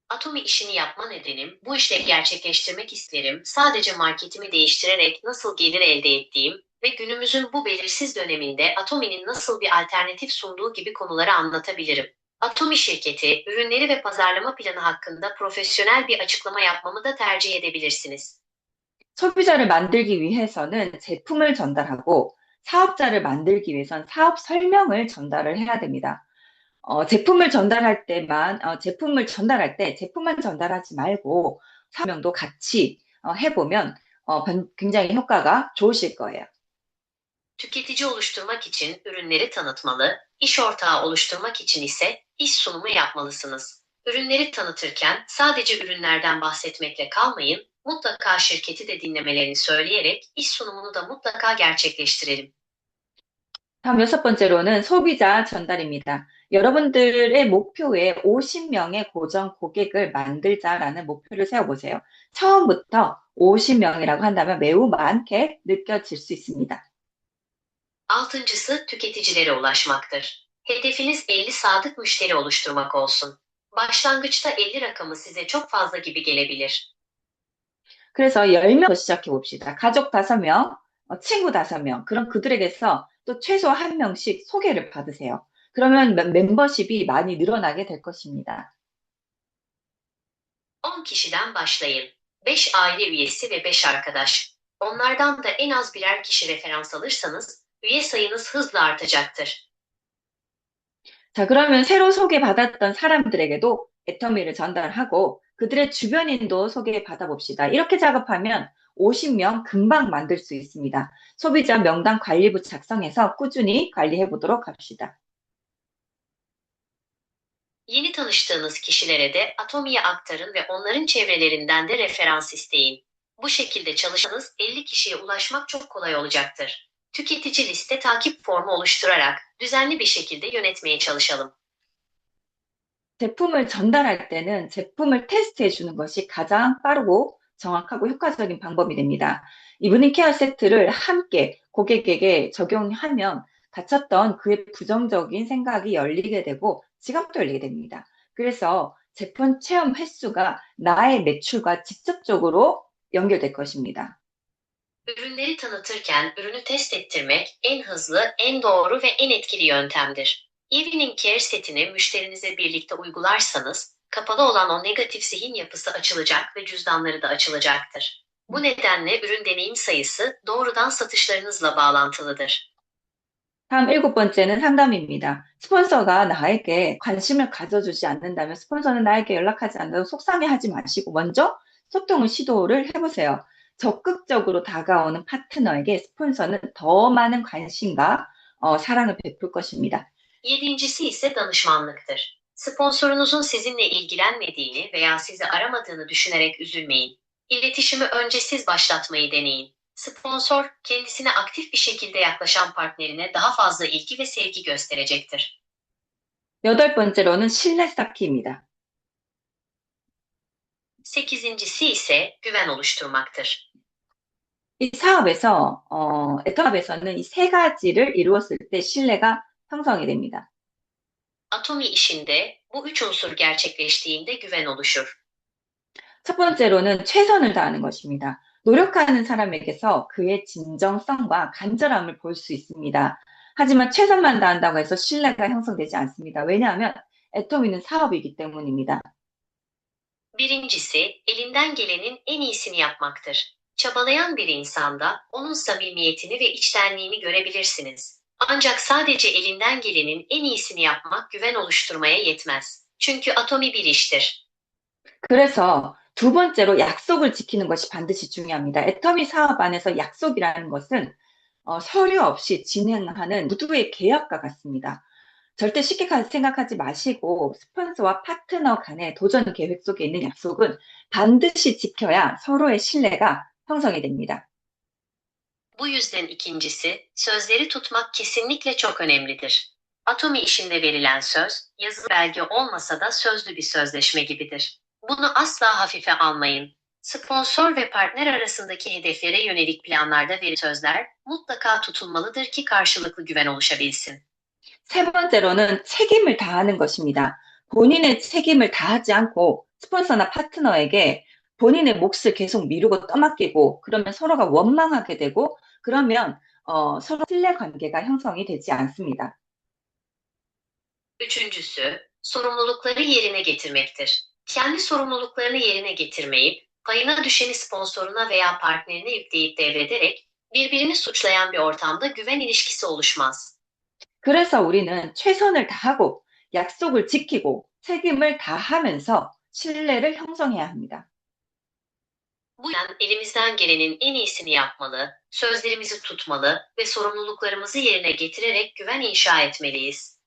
[SPEAKER 3] Atomi işini yapma nedenim, bu işleri gerçekleştirmek isterim, sadece marketimi değiştirerek nasıl gelir elde ettiğim ve günümüzün bu belirsiz döneminde Atomi'nin nasıl bir alternatif sunduğu gibi konuları anlatabilirim. Atomi şirketi, ürünleri ve pazarlama planı hakkında profesyonel bir açıklama yapmamı da tercih edebilirsiniz.
[SPEAKER 2] 소비자를 만들기 위해서는 제품을 전달하고 사업자를 만들기 위해선 사업 설명을 전달을 해야 됩니다. 제품을 전달할 때 제품만 전달하지 말고 설명도 같이 해보면 굉장히 효과가 좋으실 거예요.
[SPEAKER 3] Tüketici oluşturmak için ürünleri tanıtmalı, iş ortağı oluşturmak için ise iş sunumu yapmalısınız. Ürünleri tanıtırken sadece ürünlerden bahsetmekle kalmayın, mutlaka şirketi de dinlemelerini söyleyerek iş sunumunu da mutlaka gerçekleştirelim.
[SPEAKER 2] 다음 여섯 번째로는 소비자 전달입니다. 여러분들의 목표에 50명의 고정 고객을 만들자라는 목표를 세워보세요. 처음부터 50명이라고 한다면 매우 많게 느껴질 수 있습니다.
[SPEAKER 3] Altıncısı tüketicilere ulaşmaktır. Hedefiniz 50 sadık müşteri oluşturmak olsun. Başlangıçta 50 rakamı size çok fazla gibi gelebilir.
[SPEAKER 2] 그래서 10명부터 시작해 봅시다. 가족 5명, 친구 5명, 그럼 그들에게서 또 최소 1명씩 소개를 받으세요. 그러면 멤버십이 많이 늘어나게 될 것입니다.
[SPEAKER 3] 10 kişiden başlayın. 5 aile üyesi ve 5 arkadaş. Onlardan da en az birer kişi referans alırsanız, üye sayınız hızla artacaktır.
[SPEAKER 2] 자, 그러면 새로 소개받았던 사람들에게도 애터미를 전달하고 그들의 주변인도 소개받아 봅시다. 이렇게 작업하면 50명 금방 만들 수 있습니다. 소비자 명단 관리부 작성해서 꾸준히 관리해 보도록 합시다.
[SPEAKER 3] Yeni tanıştığınız kişilere de Atomi'ye aktarın ve onların çevrelerinden de referans isteyin. Bu şekilde çalışanız 50 kişiye ulaşmak çok kolay olacaktır. Tüketici liste takip formu oluşturarak düzenli bir şekilde yönetmeye çalışalım.
[SPEAKER 2] 제품을 전달할 때는 제품을 테스트해 주는 것이 가장 빠르고 정확하고 효과적인 방법이 됩니다. 이브닝 케어 세트를 함께 고객에게 적용하면 닫혔던 그의 부정적인 생각이 열리게 되고 지갑도 열리게 됩니다. 그래서 제품 체험 횟수가 나의 매출과 직접적으로 연결될 것입니다.
[SPEAKER 3] Ürünleri tanıtırken ürünü test ettirmek en hızlı, en doğru ve en etkili yöntemdir. Evening Care setini müşterinize birlikte uygularsanız, kapalı olan o negatif zihin yapısı açılacak ve cüzdanları da açılacaktır. Bu nedenle ürün deneyim sayısı doğrudan satışlarınızla bağlantılıdır.
[SPEAKER 2] 다음 일곱 번째는 상담입니다. 스폰서가 나에게 관심을 가져주지 않는다면 스폰서는 나에게 연락하지 않는다고 속상해하지 마시고 먼저 소통을 시도를 해보세요. 적극적으로 다가오는 파트너에게 스폰서는 더 많은 관심과 사랑을 베풀 것입니다.
[SPEAKER 3] Yedincisi ise danışmanlıktır. Sponsorunuzun sizinle ilgilenmediğini veya sizi aramadığını düşünerek üzülmeyin. İletişimi önce siz başlatmayı deneyin. Sponsor, kendisine aktif bir şekilde yaklaşan partnerine daha fazla ilgi ve sevgi gösterecektir.
[SPEAKER 2] 여덟 번째로는 신뢰 쌓기입니다.
[SPEAKER 3] Sekizincisi ise güven oluşturmaktır.
[SPEAKER 2] 이 사업에서, 애터합에서는 이 세 가지를 이루었을 때 신뢰가 형성이 됩니다.
[SPEAKER 3] Atomi işinde bu üç unsur gerçekleştiğinde güven oluşur.
[SPEAKER 2] 첫 번째로는 최선을 다하는 것입니다. 노력하는 사람에게서 그의 진정성과 간절함을 볼 수 있습니다. 하지만 최선만 다한다고 해서 신뢰가 형성되지 않습니다. 왜냐하면 애터미는 사업이기 때문입니다.
[SPEAKER 3] Birincisi, elinden gelenin en iyisini yapmaktır. Çabalayan bir insanda onun samimiyetini ve içtenliğini görebilirsiniz. Ancak sadece elinden gelenin en iyisini yapmak güven oluşturmaya yetmez. Çünkü atomi bir iştir.
[SPEAKER 2] 그래서 두 번째로 약속을 지키는 것이 반드시 중요합니다. 애터미 사업 안에서 약속이라는 것은 서류 없이 진행하는 모두의 계약과 같습니다. 절대 쉽게 생각하지 마시고 스폰서와 파트너 간의 도전 계획 속에 있는 약속은 반드시 지켜야 서로의 신뢰가 형성이 됩니다.
[SPEAKER 3] Bu yüzden ikincisi, sözleri tutmak kesinlikle çok önemlidir. Atomi işinde verilen söz, yazılı belge olmasa da sözlü bir sözleşme gibidir. Bunu asla hafife almayın. Sponsor ve partner arasındaki hedeflere yönelik planlarda verilen sözler mutlaka tutulmalıdır ki karşılıklı güven oluşabilsin.
[SPEAKER 2] 세 번째로는 책임을 다하는 것입니다. 본인의 책임을 다하지 않고 스폰서나 파트너에게 본인의 몫을 계속 미루고 떠맡기고 그러면 서로가 원망하게 되고 그러면 서로 신뢰 관계가 형성이 되지 않습니다.
[SPEAKER 3] Üçüncüsü, sorumlulukları yerine getirmektir. Kendi sorumluluklarını yerine getirmeyip, payına düşeni sponsoruna veya partnerine yükleyip devrederek, birbirini suçlayan bir ortamda güven ilişkisi oluşmaz.
[SPEAKER 2] 그래서 우리는 최선을 다하고 약속을 지키고 책임을 다하면서 신뢰를 형성해야 합니다.
[SPEAKER 3] Bu yüzden elimizden gelenin en iyisini yapmalı, sözlerimizi tutmalı ve sorumluluklarımızı yerine getirerek güven inşa etmeliyiz.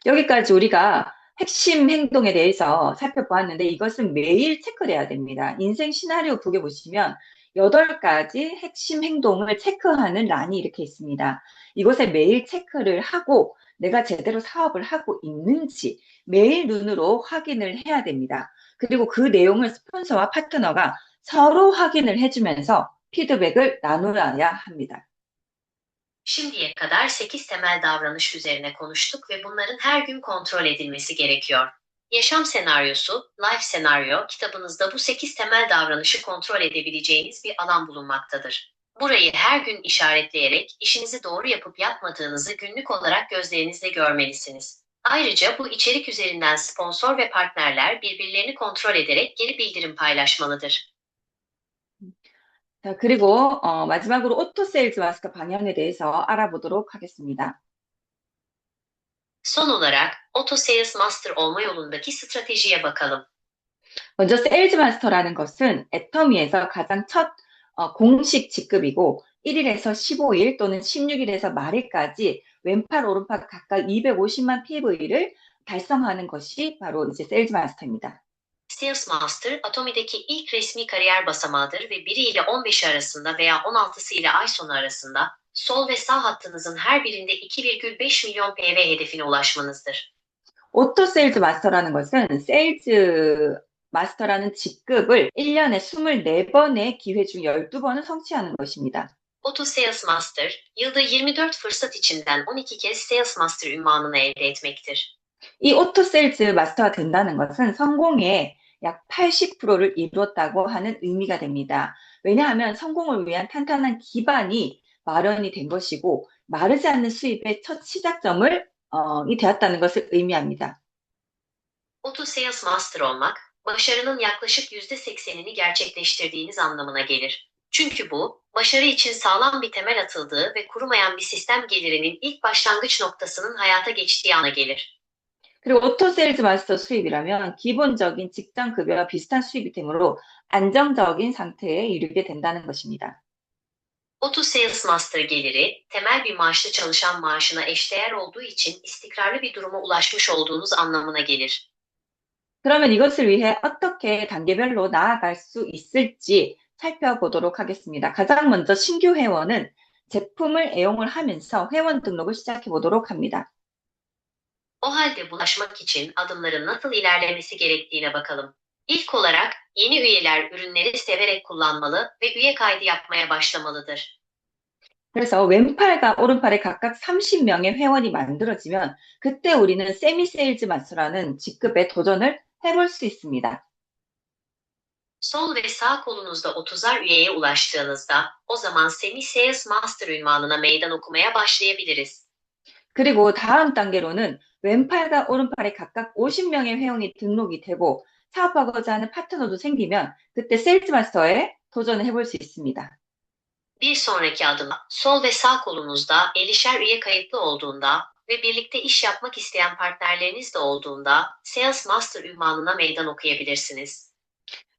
[SPEAKER 2] 여기까지 우리가 핵심 행동에 대해서 살펴보았는데 이것은 매일 체크돼야 됩니다. 인생 시나리오 북에 보시면 8가지 핵심 행동을 체크하는 란이 이렇게 있습니다. 이것에 매일 체크를 하고 내가 제대로 사업을 하고 있는지 매일 눈으로 확인을 해야 됩니다. 그리고 그 내용을 스폰서와 파트너가 서로 확인을 해주면서 피드백을 나누어야 합니다.
[SPEAKER 3] Şimdiye kadar 8 temel davranış üzerine konuştuk ve bunların her gün kontrol edilmesi gerekiyor. Yaşam senaryosu, Life Senaryo kitabınızda bu 8 temel davranışı kontrol edebileceğiniz bir alan bulunmaktadır. Burayı her gün işaretleyerek işinizi doğru yapıp yapmadığınızı günlük olarak gözlerinizle görmelisiniz. Ayrıca bu içerik üzerinden sponsor ve partnerler birbirlerini kontrol ederek geri bildirim paylaşmalıdır.
[SPEAKER 2] 자, 그리고 마지막으로 오토세일즈 마스터 방향에 대해서 알아보도록 하겠습니다.
[SPEAKER 3] Son olarak, Auto Sales Master olma yolundaki stratejiye bakalım.
[SPEAKER 2] 먼저 세일즈 마스터라는 것은 애터미에서 가장 첫 공식 직급이고 1일에서 15일 또는 16일에서 말일까지 왼팔 오른팔 각각 250만 PV를 달성하는 것이 바로 이제 세일즈 마스터입니다.
[SPEAKER 3] Sales Master, Atomi'deki ilk resmi kariyer basamağıdır ve 1 ile 15 arasında veya 16'sı ile ay sonu arasında sol ve sağ hattınızın her birinde 2,5 milyon PV hedefine ulaşmanızdır.
[SPEAKER 2] 오토 세일즈 마스터라는 것은 세일즈 마스터라는 직급을 1년에 24번의 기회 중 12번은 성취하는 것입니다.
[SPEAKER 3] Auto Sales Master, yılda 24 fırsat içinden 12 kez Sales Master unvanını elde etmektir.
[SPEAKER 2] 이 오토 세일즈 마스터가 된다는 것은 성공의 약 80%를 이루었다고 하는 의미가 됩니다. 왜냐하면 성공을 위한 탄탄한 기반이 마련이 된 것이고 마르지 않는 수입의 첫 시작점을 이 되었다는 것을 의미합니다.
[SPEAKER 3] Auto Sales Master olmak, başarının yaklaşık %80'ini gerçekleştirdiğiniz anlamına gelir. Çünkü bu, başarı için sağlam bir temel atıldığı ve kurumayan bir sistem gelirinin ilk başlangıç noktasının hayata geçtiği ana gelir.
[SPEAKER 2] 그리고 오토 세일즈 마스터 수입이라면 기본적인 직장 급여와 비슷한 수입이 되므로 안정적인 상태에 이르게 된다는 것입니다.
[SPEAKER 3] Auto Sales Master geliri, temel bir maaşlı çalışan maaşına eşdeğer olduğu için istikrarlı bir duruma ulaşmış olduğunuz anlamına gelir.
[SPEAKER 2] 그러면 이것을 위해 어떻게 단계별로 나아갈 수 있을지 살펴보도록 하겠습니다. 가장 먼저 신규 회원은 제품을 애용을 하면서 회원 등록을 시작해 보도록 합니다.
[SPEAKER 3] O halde bulaşmak için adımların nasıl ilerlemesi gerektiğine bakalım. İlk olarak yeni üyeler ürünleri severek kullanmalı ve üye kaydı yapmaya başlamalıdır.
[SPEAKER 2] 그래서 왼팔과 오른팔에 각각 30명의 회원이 만들어지면 그때 우리는 세미 세일즈 마스터라는 직급에 도전을 해볼 수 있습니다.
[SPEAKER 3] Sol ve sağ kolunuzda 30'ar üyeye ulaştığınızda o zaman Semi Sales Master ünvanına meydan okumaya başlayabiliriz.
[SPEAKER 2] 그리고 다음 단계로는 왼팔과 오른팔에 각각 50명의 회원이 등록이 되고 사업하고자 하는 파트너도 생기면 그때 세일즈 마스터에 도전을 해볼 수 있습니다.
[SPEAKER 3] Bir sonraki adım sol ve sağ kolunuzda 50'şer üye kayıtlı olduğunda ve birlikte iş yapmak isteyen partnerleriniz de olduğunda Sales Master ünvanına meydan okuyabilirsiniz.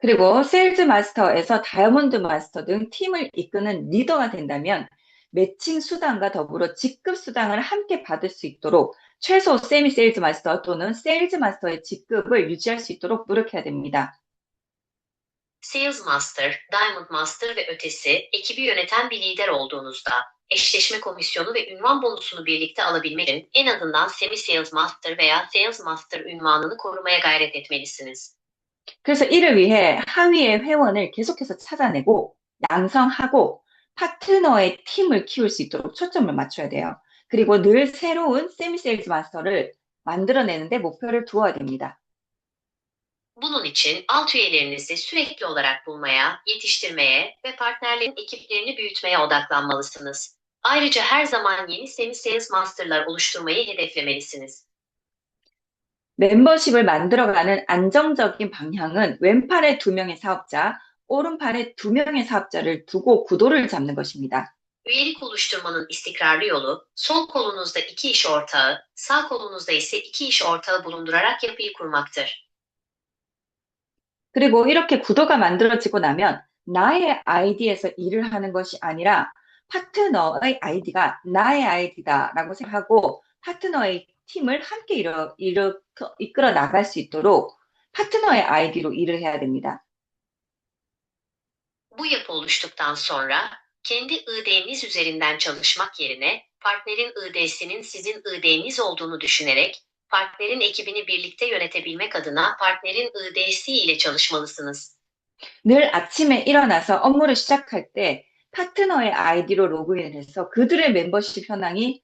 [SPEAKER 2] 그리고 세일즈 마스터에서 다이아몬드 마스터 등 팀을 이끄는 리더가 된다면 매칭 수당과 더불어 직급 수당을 함께 받을 수 있도록 최소 세미 세일즈 마스터 또는 세일즈 마스터의 직급을 유지할 수 있도록 노력해야 됩니다.
[SPEAKER 3] Sales Master, Diamond Master ve ötesi ekibi yöneten bir lider olduğunuzda eşleşme komisyonu ve ünvan bonusunu birlikte alabilmek için en azından Semi Sales Master veya Sales Master ünvanını korumaya gayret etmelisiniz.
[SPEAKER 2] 그래서 이를 위해 하위의 회원을 계속해서 찾아내고 양성하고 파트너의 팀을 키울 수 있도록 초점을 맞춰야 돼요. 그리고 늘 새로운 세미 세일즈 마스터를 만들어내는데 목표를 두어야 됩니다.
[SPEAKER 3] Bunun için alt üyelerinizi sürekli olarak bulmaya, yetiştirmeye ve partnerlerin ekiplerini büyütmeye odaklanmalısınız. Ayrıca her zaman yeni Semi Sales Master'lar oluşturmayı hedeflemelisiniz.
[SPEAKER 2] 멤버십을 만들어가는 안정적인 방향은 왼팔에 2명의 사업자, 오른팔에 2명의 사업자를 두고 구도를 잡는 것입니다.
[SPEAKER 3] Üyelik oluşturmanın istikrarlı yolu, sol kolunuzda 2 iş ortağı, sağ kolunuzda ise 2 iş ortağı bulundurarak yapıyı kurmaktır.
[SPEAKER 2] 그리고 이렇게 구도가 만들어지고 나면 나의 아이디에서 일을 하는 것이 아니라 파트너의 아이디가 나의 아이디다라고 생각하고 파트너의 팀을 함께 이끌어 나갈 수 있도록 파트너의 아이디로 일을 해야 됩니다.
[SPEAKER 3] Bu yapı oluştuktan sonra kendi ID'niz üzerinden çalışmak yerine partnerin ID'sinin sizin ID'niz olduğunu düşünerek partnerin ekibini birlikte yönetebilmek adına partnerin ID'si ile çalışmalısınız.
[SPEAKER 2] 늘 아침에 일어나서 업무를 시작할 때 파트너의 아이디로 로그인을 해서 그들의 멤버십 현황이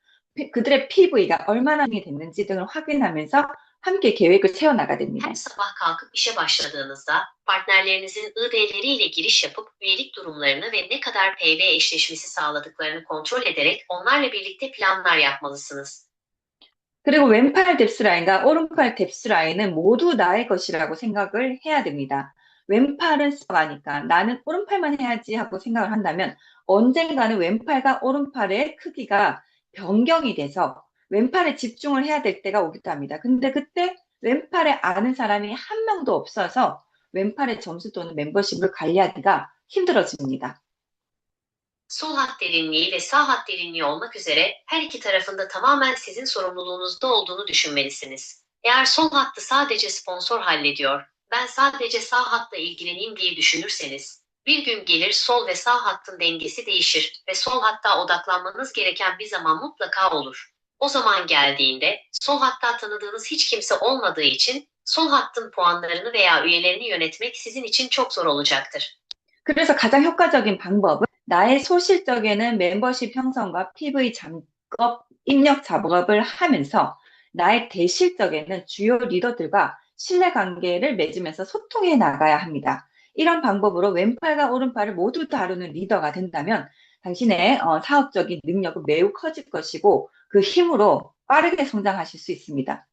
[SPEAKER 2] 그들의 PV가 얼마나 됐는지 등을 확인하면서 함께 계획을 세워나가야 됩니다.
[SPEAKER 3] Her sabah kalkıp işe başladığınızda partnerlerinizin ID'leriyle giriş yapıp üyelik durumlarını ve ne kadar PV eşleşmesi sağladıklarını kontrol ederek onlarla birlikte planlar yapmalısınız.
[SPEAKER 2] 그리고 왼팔 뎁스라인과 오른팔 뎁스라인은 모두 나의 것이라고 생각을 해야 됩니다. 왼팔은 습관이니까 나는 오른팔만 해야지 하고 생각을 한다면 언젠가는 왼팔과 오른팔의 크기가 변경이 돼서 왼팔에 집중을 해야 될 때가 오기도 합니다. 근데 그때 왼팔에 아는 사람이 한 명도 없어서 왼팔의 점수 또는 멤버십을 관리하기가 힘들어집니다.
[SPEAKER 3] Sol hat derinliği ve sağ hat derinliği olmak üzere her iki tarafında tamamen sizin sorumluluğunuzda olduğunu düşünmelisiniz. Eğer sol hattı sadece sponsor hallediyor, ben sadece sağ hatla ilgileneyim diye düşünürseniz, bir gün gelir sol ve sağ hattın dengesi değişir ve sol hatta odaklanmanız gereken bir zaman mutlaka olur. O zaman geldiğinde sol hatta tanıdığınız hiç kimse olmadığı için sol hattın puanlarını veya üyelerini yönetmek sizin için çok zor olacaktır.
[SPEAKER 2] 그래서 가장 효과적인 방법은 나의 소실적에는 멤버십 형성과 PV 작업, 입력 작업을 하면서 나의 대실적에는 주요 리더들과 신뢰관계를 맺으면서 소통해 나가야 합니다. 이런 방법으로 왼팔과 오른팔을 모두 다루는 리더가 된다면 당신의 사업적인 능력은 매우 커질 것이고 그 힘으로 빠르게 성장하실 수 있습니다.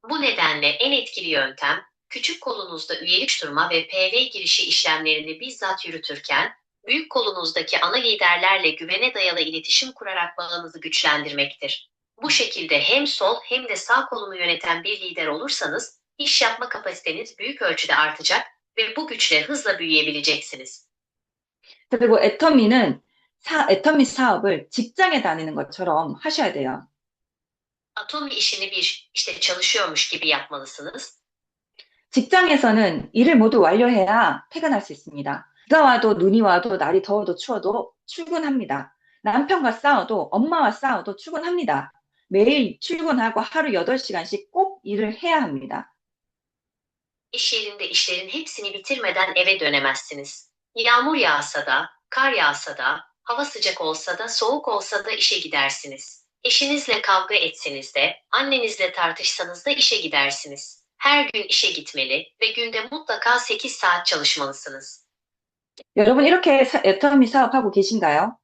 [SPEAKER 3] Bu nedenle en etkili yöntem, küçük kolunuzda üyelik oluşturma ve PV girişi işlemlerini bizzat yürütürken, büyük kolunuzdaki ana liderlerle güvene dayalı iletişim kurarak bağınızı güçlendirmektir. Bu şekilde hem sol hem de sağ kolunu yöneten bir lider olursanız, iş yapma kapasiteniz büyük ölçüde artacak ve bu güçle hızla büyüyebileceksiniz.
[SPEAKER 2] 그리고 애터미 사업을 직장에 다니는 것처럼 하셔야 돼요.
[SPEAKER 3] Atomi işini bir işte çalışıyormuş gibi yapmalısınız.
[SPEAKER 2] 직장에서는 일을 모두 완료해야 퇴근할 수 있습니다. 비가 와도 눈이 와도 날이 더워도 추워도 출근합니다. 남편과 싸워도 엄마와 싸워도 출근합니다. 매일 출근하고 하루 8시간씩 꼭 일을 해야 합니다.
[SPEAKER 3] İş yerinde işlerin hepsini bitirmeden eve dönemezsiniz. Yağmur yağsa da, kar yağsa da, hava sıcak olsa da, soğuk olsa da işe gidersiniz. Eşinizle kavga etseniz de, annenizle tartışsanız da işe gidersiniz. Her gün işe gitmeli ve günde mutlaka 8 saat çalışmalısınız.
[SPEAKER 2] 여러분 이렇게 애터미 사업하고 계신가요?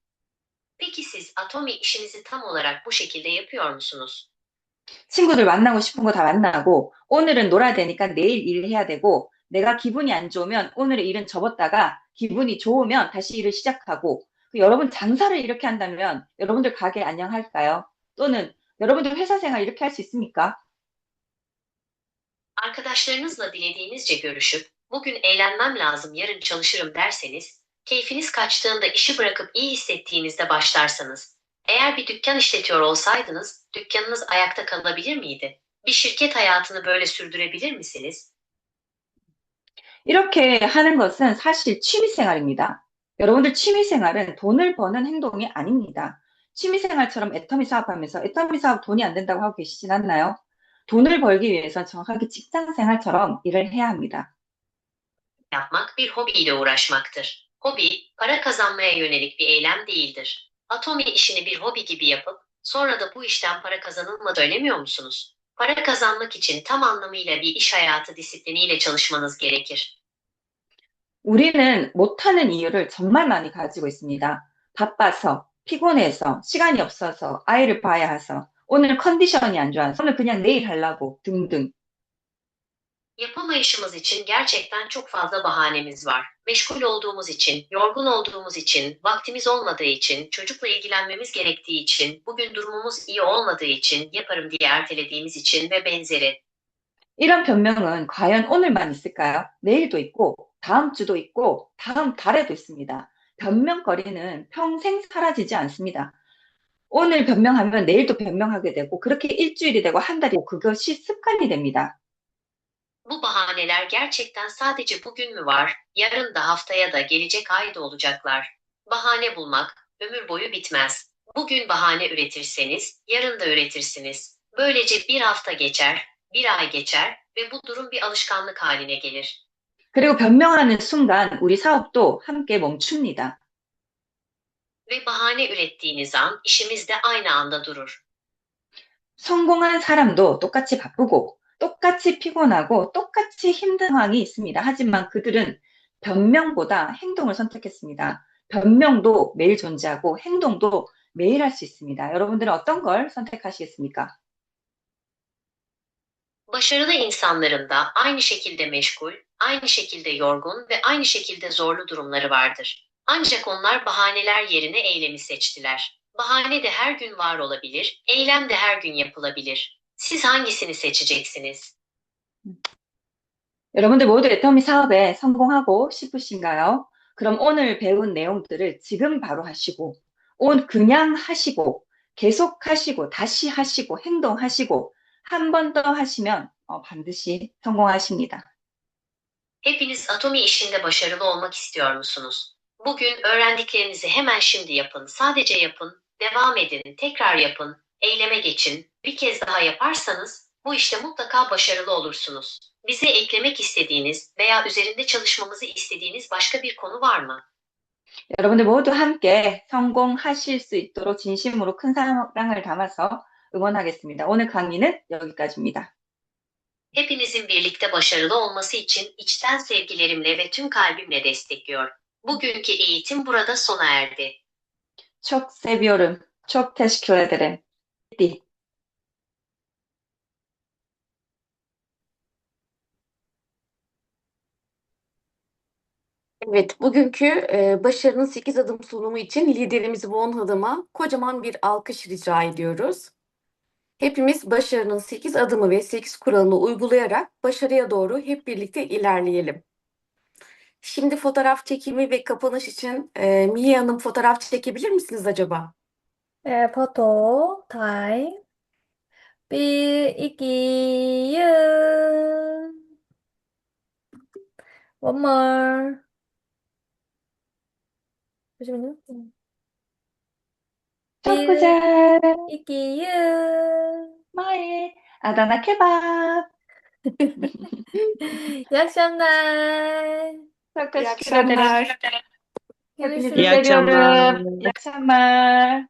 [SPEAKER 3] Peki siz Atomi işinizi tam olarak bu şekilde yapıyor musunuz?
[SPEAKER 2] 친구들 만나고 싶은 거 다 만나고 오늘은 놀아야 되니까 내일 일을 해야 되고 내가 기분이 안 좋으면 오늘의 일은 접었다가 기분이 좋으면 다시 일을 시작하고 여러분 장사를 이렇게 한다면 여러분들 가게 안녕할까요? 또는 여러분들 회사 생활 이렇게 할 수 있습니까?
[SPEAKER 3] Arkadaşlarınızla dilediğinizce görüşüp, bugün eğlenmem lazım, yarın çalışırım derseniz, keyfiniz kaçtığında işi bırakıp iyi hissettiğinizde başlarsanız, eğer bir dükkan işletiyor olsaydınız, dükkanınız ayakta kalabilir miydi? Bir şirket hayatını böyle sürdürebilir misiniz?
[SPEAKER 2] 이렇게 하는 것은 사실 취미생활입니다. 여러분들 취미생활은 돈을 버는 행동이 아닙니다. 취미생활처럼 애터미 사업하면서 애터미 사업 돈이 안 된다고 하고 계시진 않나요? 돈을 벌기 위해서 정확하게 직장생활처럼 일을 해야 합니다.
[SPEAKER 3] Yapmak bir hobiyle uğraşmaktır. Hobi, para kazanmaya yönelik bir eylem değildir. Atomi işini bir hobi gibi yapıp, sonra da bu işten para kazanılmadığını söylemiyor musunuz? Para kazanmak için tam anlamıyla bir iş hayatı disipliniyle çalışmanız gerekir.
[SPEAKER 2] 우리는 못하는 이유를 정말 많이 가지고 있습니다. 바빠서, 피곤해서, 시간이 없어서, 아이를 봐야 해서, 오늘 컨디션이 안 좋아서, 오늘 그냥 내일 하려고 등등.
[SPEAKER 3] Yapamayışımız için gerçekten çok fazla bahanemiz var. Meşgul olduğumuz için, yorgun olduğumuz için, vaktimiz olmadığı için, çocukla ilgilenmemiz gerektiği için, bugün durumumuz iyi olmadığı için, yaparım diye ertelediğimiz için ve benzeri.
[SPEAKER 2] 이런 변명은 과연 오늘만 있을까요? 내일도 있고, 다음 주도 있고, 다음 달에도 있습니다. 변명거리는 평생 사라지지 않습니다. 오늘 변명하면 내일도 변명하게 되고, 그렇게 일주일이 되고, 한 달이 되고, 그것이 습관이 됩니다.
[SPEAKER 3] Bu bahaneler gerçekten sadece bugün mü var, yarın da, haftaya da, gelecek ay da olacaklar. Bahane bulmak ömür boyu bitmez. Bugün bahane üretirseniz, yarın da üretirsiniz. Böylece bir hafta geçer, bir ay geçer ve bu durum bir alışkanlık haline gelir.
[SPEAKER 2] 그리고 변명하는 순간 우리 사업도 함께 멈춥니다.
[SPEAKER 3] Ve bahane ürettiğiniz an işimiz de aynı anda durur.
[SPEAKER 2] 성공한 사람도 똑같이 바쁘고, 똑같이 피곤하고, 똑같이 힘든 상황이 있습니다. 하지만 그들은 변명보다 행동을 선택했습니다. 변명도 매일 존재하고, 행동도 매일 할 수 있습니다. 여러분들은 어떤 걸 선택하시겠습니까?
[SPEAKER 3] Başarılı insanların da aynı şekilde meşgul, aynı şekilde yorgun ve aynı şekilde zorlu durumları vardır. Ancak onlar bahaneler yerine eylemi seçtiler. Bahane de her gün var olabilir, eylem de her gün yapılabilir. Siz hangisini seçeceksiniz?
[SPEAKER 2] 여러분들 모두 애터미 사업에 성공하고 싶으신가요? 그럼 오늘 배운 내용들을 지금 바로 하시고, 그냥 하시고, 계속 하시고, 다시 하시고, 행동하시고, 한 번 더 하시면 반드시 성공하십니다.
[SPEAKER 3] Hepiniz Atomi işinde başarılı olmak istiyor musunuz? Bugün öğrendiklerinizi hemen şimdi yapın, sadece yapın, devam edin, tekrar yapın, eyleme geçin. Bir kez daha yaparsanız bu işte mutlaka başarılı olursunuz. Bize eklemek istediğiniz veya üzerinde çalışmamızı istediğiniz başka bir konu var mı?
[SPEAKER 2] 여러분들 모두 함께 성공하실 수 있도록 진심으로 큰 사랑을 담아서 응원하겠습니다. 오늘 강의는 여기까지입니다.
[SPEAKER 3] Hepinizin birlikte başarılı olması için içten sevgilerimle ve tüm kalbimle destekliyor. Bugünkü eğitim burada sona erdi.
[SPEAKER 2] Çok seviyorum. Çok teşekkür ederim. Bitti.
[SPEAKER 1] Evet, bugünkü başarının 8 adım sunumu için liderimiz Von Hadım'a kocaman bir alkış rica ediyoruz. Hepimiz başarının 8 adımı ve 8 kuralını uygulayarak başarıya doğru hep birlikte ilerleyelim. Şimdi fotoğraf çekimi ve kapanış için Miye Hanım fotoğraf çekebilir misiniz acaba?
[SPEAKER 4] photo time. Bir, iki, yun. One more. 잠시만요.
[SPEAKER 2] çok
[SPEAKER 4] Bir,
[SPEAKER 2] güzel.
[SPEAKER 4] iki, yun.
[SPEAKER 2] 마에 아다나 케밥.
[SPEAKER 4] İyi akşamlar.
[SPEAKER 2] Çok
[SPEAKER 1] İyi
[SPEAKER 2] teşekkür ederim.
[SPEAKER 1] akşamlar.
[SPEAKER 2] Hepinizi
[SPEAKER 4] Görüşürüz.
[SPEAKER 2] seviyorum. İyi akşamlar.